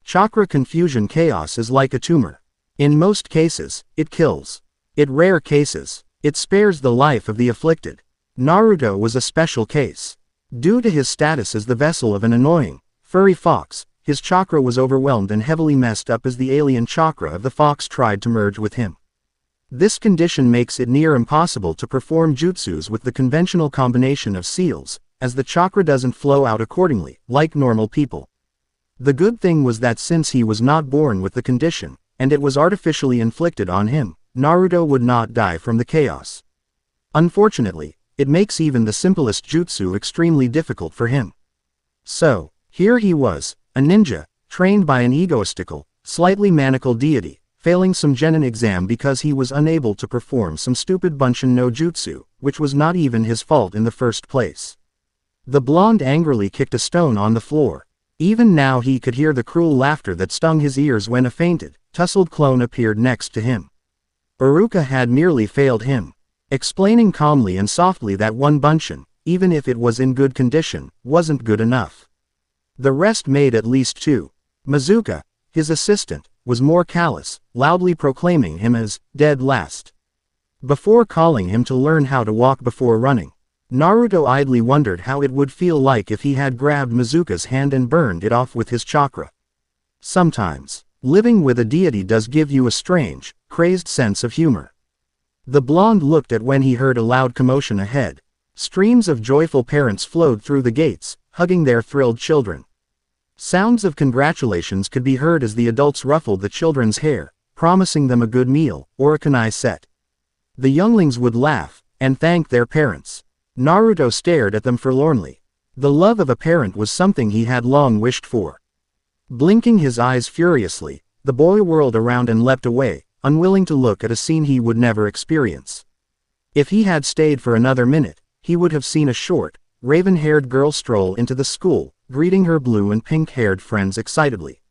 Chakra confusion chaos is like a tumor. In most cases, it kills. In rare cases, it spares the life of the afflicted. Naruto was a special case. Due to his status as the vessel of an annoying, furry fox, his chakra was overwhelmed and heavily messed up as the alien chakra of the fox tried to merge with him. This condition makes it near impossible to perform jutsus with the conventional combination of seals, as the chakra doesn't flow out accordingly, like normal people. The good thing was that since he was not born with the condition, and it was artificially inflicted on him, Naruto would not die from the chaos. Unfortunately, it makes even the simplest jutsu extremely difficult for him. So, here he was, a ninja, trained by an egoistical, slightly maniacal deity, failing some genin exam because he was unable to perform some stupid bunshin no jutsu, which was not even his fault in the first place. The blonde angrily kicked a stone on the floor. Even now he could hear the cruel laughter that stung his ears when a fainted, tussled clone appeared next to him. Iruka had merely failed him, explaining calmly and softly that one bunshin, even if it was in good condition, wasn't good enough. The rest made at least 2. Mizuka, his assistant, was more callous, loudly proclaiming him as dead last. Before calling him to learn how to walk before running, Naruto idly wondered how it would feel like if he had grabbed Mizuka's hand and burned it off with his chakra. Sometimes, living with a deity does give you a strange, crazed sense of humor. The blonde looked at when he heard a loud commotion ahead. Streams of joyful parents flowed through the gates, hugging their thrilled children. Sounds of congratulations could be heard as the adults ruffled the children's hair, promising them a good meal, or a kunai set. The younglings would laugh, and thank their parents. Naruto stared at them forlornly. The love of a parent was something he had long wished for. Blinking his eyes furiously, the boy whirled around and leapt away, unwilling to look at a scene he would never experience. If he had stayed for another minute, he would have seen a short, raven-haired girl stroll into the school, greeting her blue and pink-haired friends excitedly.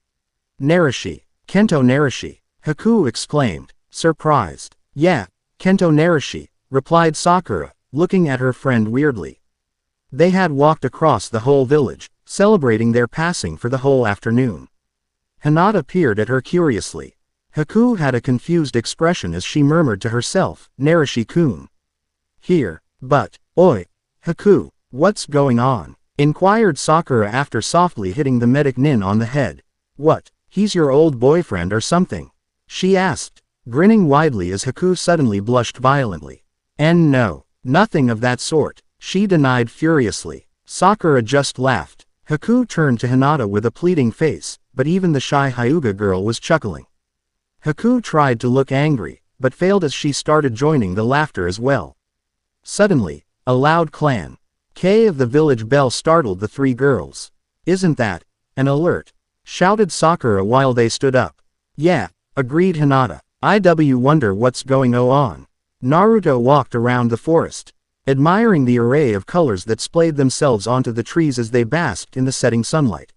"Narashi, Kento Narashi," Haku exclaimed, surprised. "Yeah, Kento Narashi," replied Sakura, looking at her friend weirdly. They had walked across the whole village, celebrating their passing for the whole afternoon. Hinata peered at her curiously. Haku had a confused expression as she murmured to herself, "Narashi-kun. Here, but, oi, Haku, what's going on?" inquired Sakura after softly hitting the medic nin on the head. "What, he's your old boyfriend or something?" she asked, grinning widely as Haku suddenly blushed violently. "And no, nothing of that sort," she denied furiously. Sakura just laughed. Haku turned to Hinata with a pleading face, but even the shy Hyuga girl was chuckling. Haku tried to look angry, but failed as she started joining the laughter as well. Suddenly, a loud clan K of the village bell startled the 3 girls. "Isn't that an alert?" shouted Sakura while they stood up. "Yeah," agreed Hinata. "IW wonder what's going on." Naruto walked around the forest, admiring the array of colors that splayed themselves onto the trees as they basked in the setting sunlight.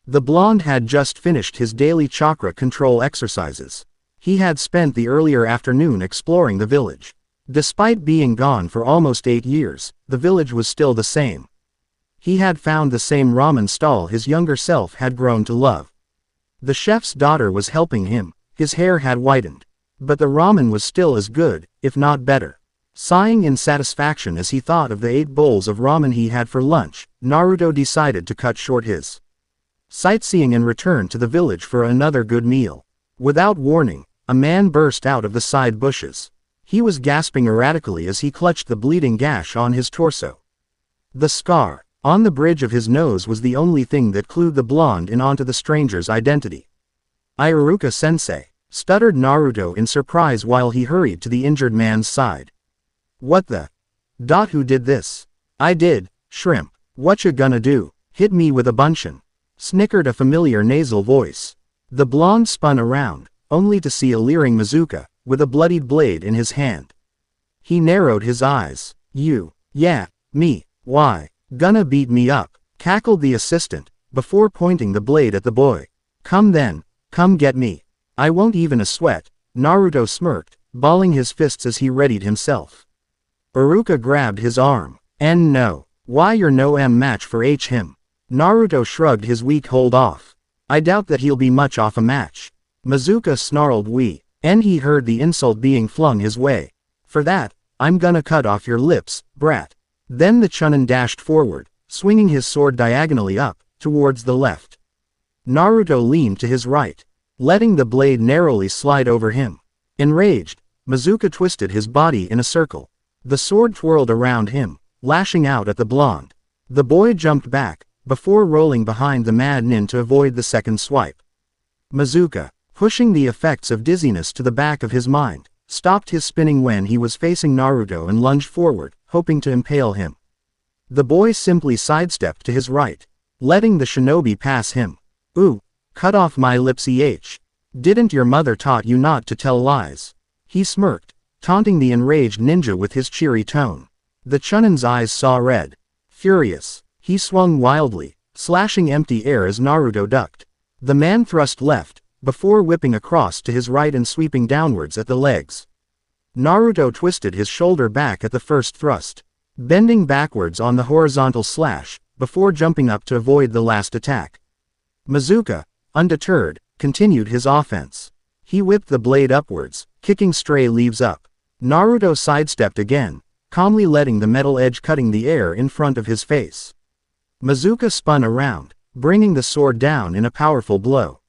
The blonde had just finished his daily chakra control exercises. He had spent the earlier afternoon exploring the village. Despite being gone for almost 8 years, the village was still the same. He had found the same ramen stall his younger self had grown to love. The chef's daughter was helping him, his hair had whitened. But the ramen was still as good, if not better. Sighing in satisfaction as he thought of the 8 bowls of ramen he had for lunch, Naruto decided to cut short his sightseeing and return to the village for another good meal. Without warning, a man burst out of the side bushes. He was gasping erratically as he clutched the bleeding gash on his torso. The scar on the bridge of his nose was the only thing that clued the blonde in onto the stranger's identity. "Iruka-sensei," stuttered Naruto in surprise while he hurried to the injured man's side. "What the? Who did this?" "I did, shrimp. Whatcha gonna do? Hit me with a bunchin'," snickered a familiar nasal voice. The blonde spun around, only to see a leering Mazuka, with a bloodied blade in his hand. He narrowed his eyes. "You? Yeah, me. Why? Gonna beat me up?" cackled the assistant, before pointing the blade at the boy. "Come then, come get me. I won't even a sweat," Naruto smirked, balling his fists as he readied himself. Iruka grabbed his arm. "And no. Why you're no match for him." Naruto shrugged his weak hold off. "I doubt that he'll be much off a match." Mazuka snarled and he heard the insult being flung his way. "For that, I'm gonna cut off your lips, brat." Then the Chunin dashed forward, swinging his sword diagonally up, towards the left. Naruto leaned to his right, letting the blade narrowly slide over him. Enraged, Mazuka twisted his body in a circle. The sword twirled around him, lashing out at the blonde. The boy jumped back, before rolling behind the mad nin to avoid the second swipe. Mazuka, pushing the effects of dizziness to the back of his mind, stopped his spinning when he was facing Naruto and lunged forward, hoping to impale him. The boy simply sidestepped to his right, letting the shinobi pass him. "Ooh, cut off my lips Didn't your mother taught you not to tell lies?" He smirked, taunting the enraged ninja with his cheery tone. The Chunin's eyes saw red. Furious, he swung wildly, slashing empty air as Naruto ducked. The man thrust left, before whipping across to his right and sweeping downwards at the legs. Naruto twisted his shoulder back at the first thrust, bending backwards on the horizontal slash, before jumping up to avoid the last attack. Mazuka, undeterred, continued his offense. He whipped the blade upwards, kicking stray leaves up. Naruto sidestepped again, calmly letting the metal edge cutting the air in front of his face. Mazuka spun around, bringing the sword down in a powerful blow.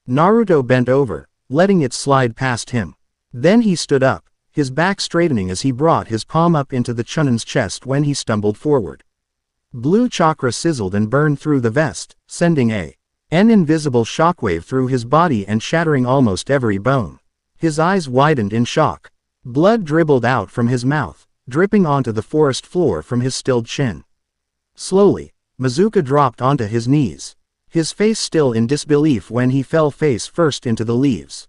Naruto bent over, letting it slide past him. Then he stood up, his back straightening as he brought his palm up into the Chunin's chest when he stumbled forward. Blue chakra sizzled and burned through the vest, sending an invisible shockwave through his body and shattering almost every bone. His eyes widened in shock. Blood dribbled out from his mouth, dripping onto the forest floor from his stilled chin. Slowly, Mazuka dropped onto his knees, his face still in disbelief when he fell face first into the leaves.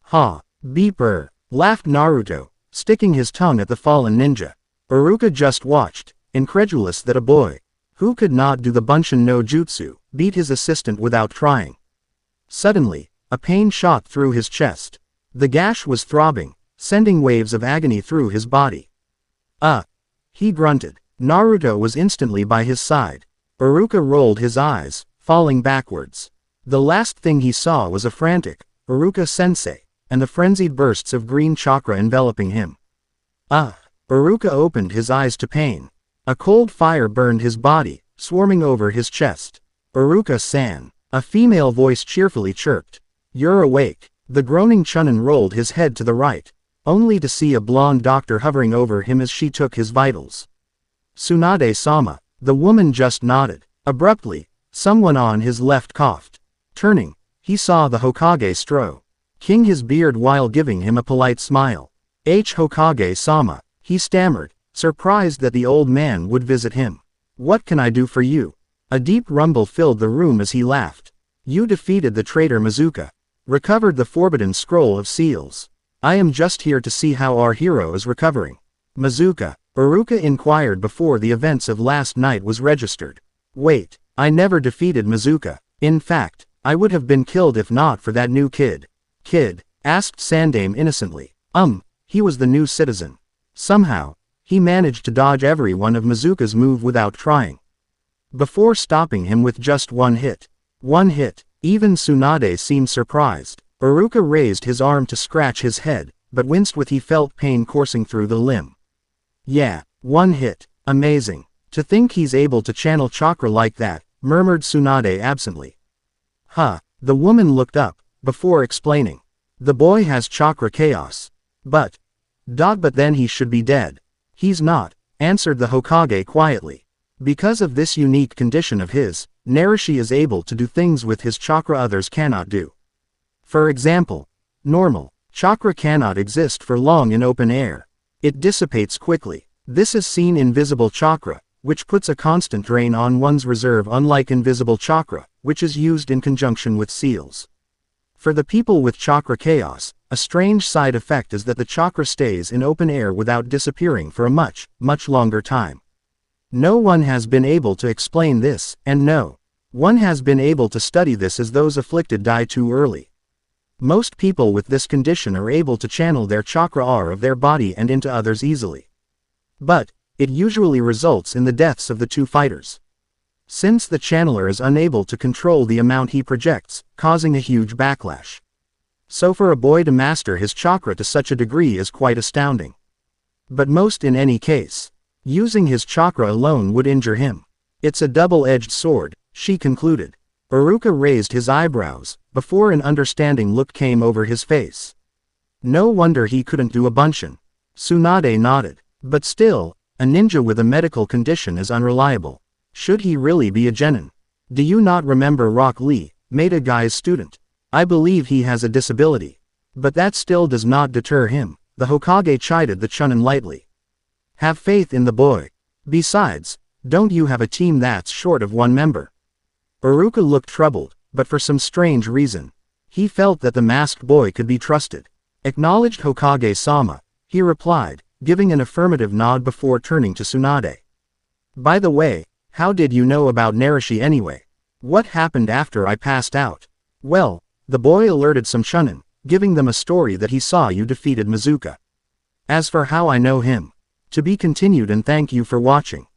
"Ha! Beeper!" laughed Naruto, sticking his tongue at the fallen ninja. Iruka just watched, incredulous that a boy, who could not do the Bunshin no Jutsu, beat his assistant without trying. Suddenly, a pain shot through his chest. The gash was throbbing, sending waves of agony through his body. He grunted. Naruto was instantly by his side. Iruka rolled his eyes, falling backwards. The last thing he saw was a frantic Iruka-sensei, and the frenzied bursts of green chakra enveloping him. Iruka opened his eyes to pain. A cold fire burned his body, swarming over his chest. "Iruka-san," a female voice cheerfully chirped. "You're awake." The groaning Chunin rolled his head to the right, only to see a blonde doctor hovering over him as she took his vitals. "Tsunade-sama," the woman just nodded. Abruptly, someone on his left coughed. Turning, he saw the Hokage stroking his beard while giving him a polite smile. "Hokage-sama," he stammered, surprised that the old man would visit him. "What can I do for you?" A deep rumble filled the room as he laughed. "You defeated the traitor Mazuka. Recovered the forbidden scroll of seals. I am just here to see how our hero is recovering." "Mazuka?" Iruka inquired before the events of last night was registered. "Wait, I never defeated Mazuka. In fact, I would have been killed if not for that new kid." "Kid?" asked Sandame innocently. He was the new citizen. Somehow, he managed to dodge every one of Mazuka's move without trying. Before stopping him with just one hit. One hit. Even Tsunade seemed surprised. Iruka raised his arm to scratch his head, but winced with he felt pain coursing through the limb. Yeah, one hit. Amazing. To think he's able to channel chakra like that, murmured Tsunade absently. Huh. The woman looked up, before explaining. The boy has chakra chaos. But then he should be dead. He's not, answered the Hokage quietly. Because of this unique condition of his, Naruto is able to do things with his chakra others cannot do. For example, normal chakra cannot exist for long in open air. It dissipates quickly. This is seen in visible chakra, which puts a constant drain on one's reserve, unlike invisible chakra, which is used in conjunction with seals. For the people with chakra chaos, a strange side effect is that the chakra stays in open air without disappearing for a much longer time. No one has been able to explain this, and no one has been able to study this as those afflicted die too early. Most people with this condition are able to channel their chakra aura of their body and into others easily. But it usually results in the deaths of the two fighters, since the channeler is unable to control the amount he projects, causing a huge backlash. So for a boy to master his chakra to such a degree is quite astounding. But most in any case, using his chakra alone would injure him. It's a double-edged sword, she concluded. Iruka raised his eyebrows, before an understanding look came over his face. No wonder he couldn't do a bunshin. Tsunade nodded. But still, a ninja with a medical condition is unreliable. Should he really be a genin? Do you not remember Rock Lee, Maeda Guy's student? I believe he has a disability. But that still does not deter him, the Hokage chided the Chunin lightly. Have faith in the boy. Besides, don't you have a team that's short of one member? Iruka looked troubled, but for some strange reason. He felt that the masked boy could be trusted. Acknowledged Hokage-sama, he replied, giving an affirmative nod before turning to Tsunade. By the way, how did you know about Naruto anyway? What happened after I passed out? Well, the boy alerted some Chunin, giving them a story that he saw you defeated Mizuka. As for how I know him, to be continued, and thank you for watching.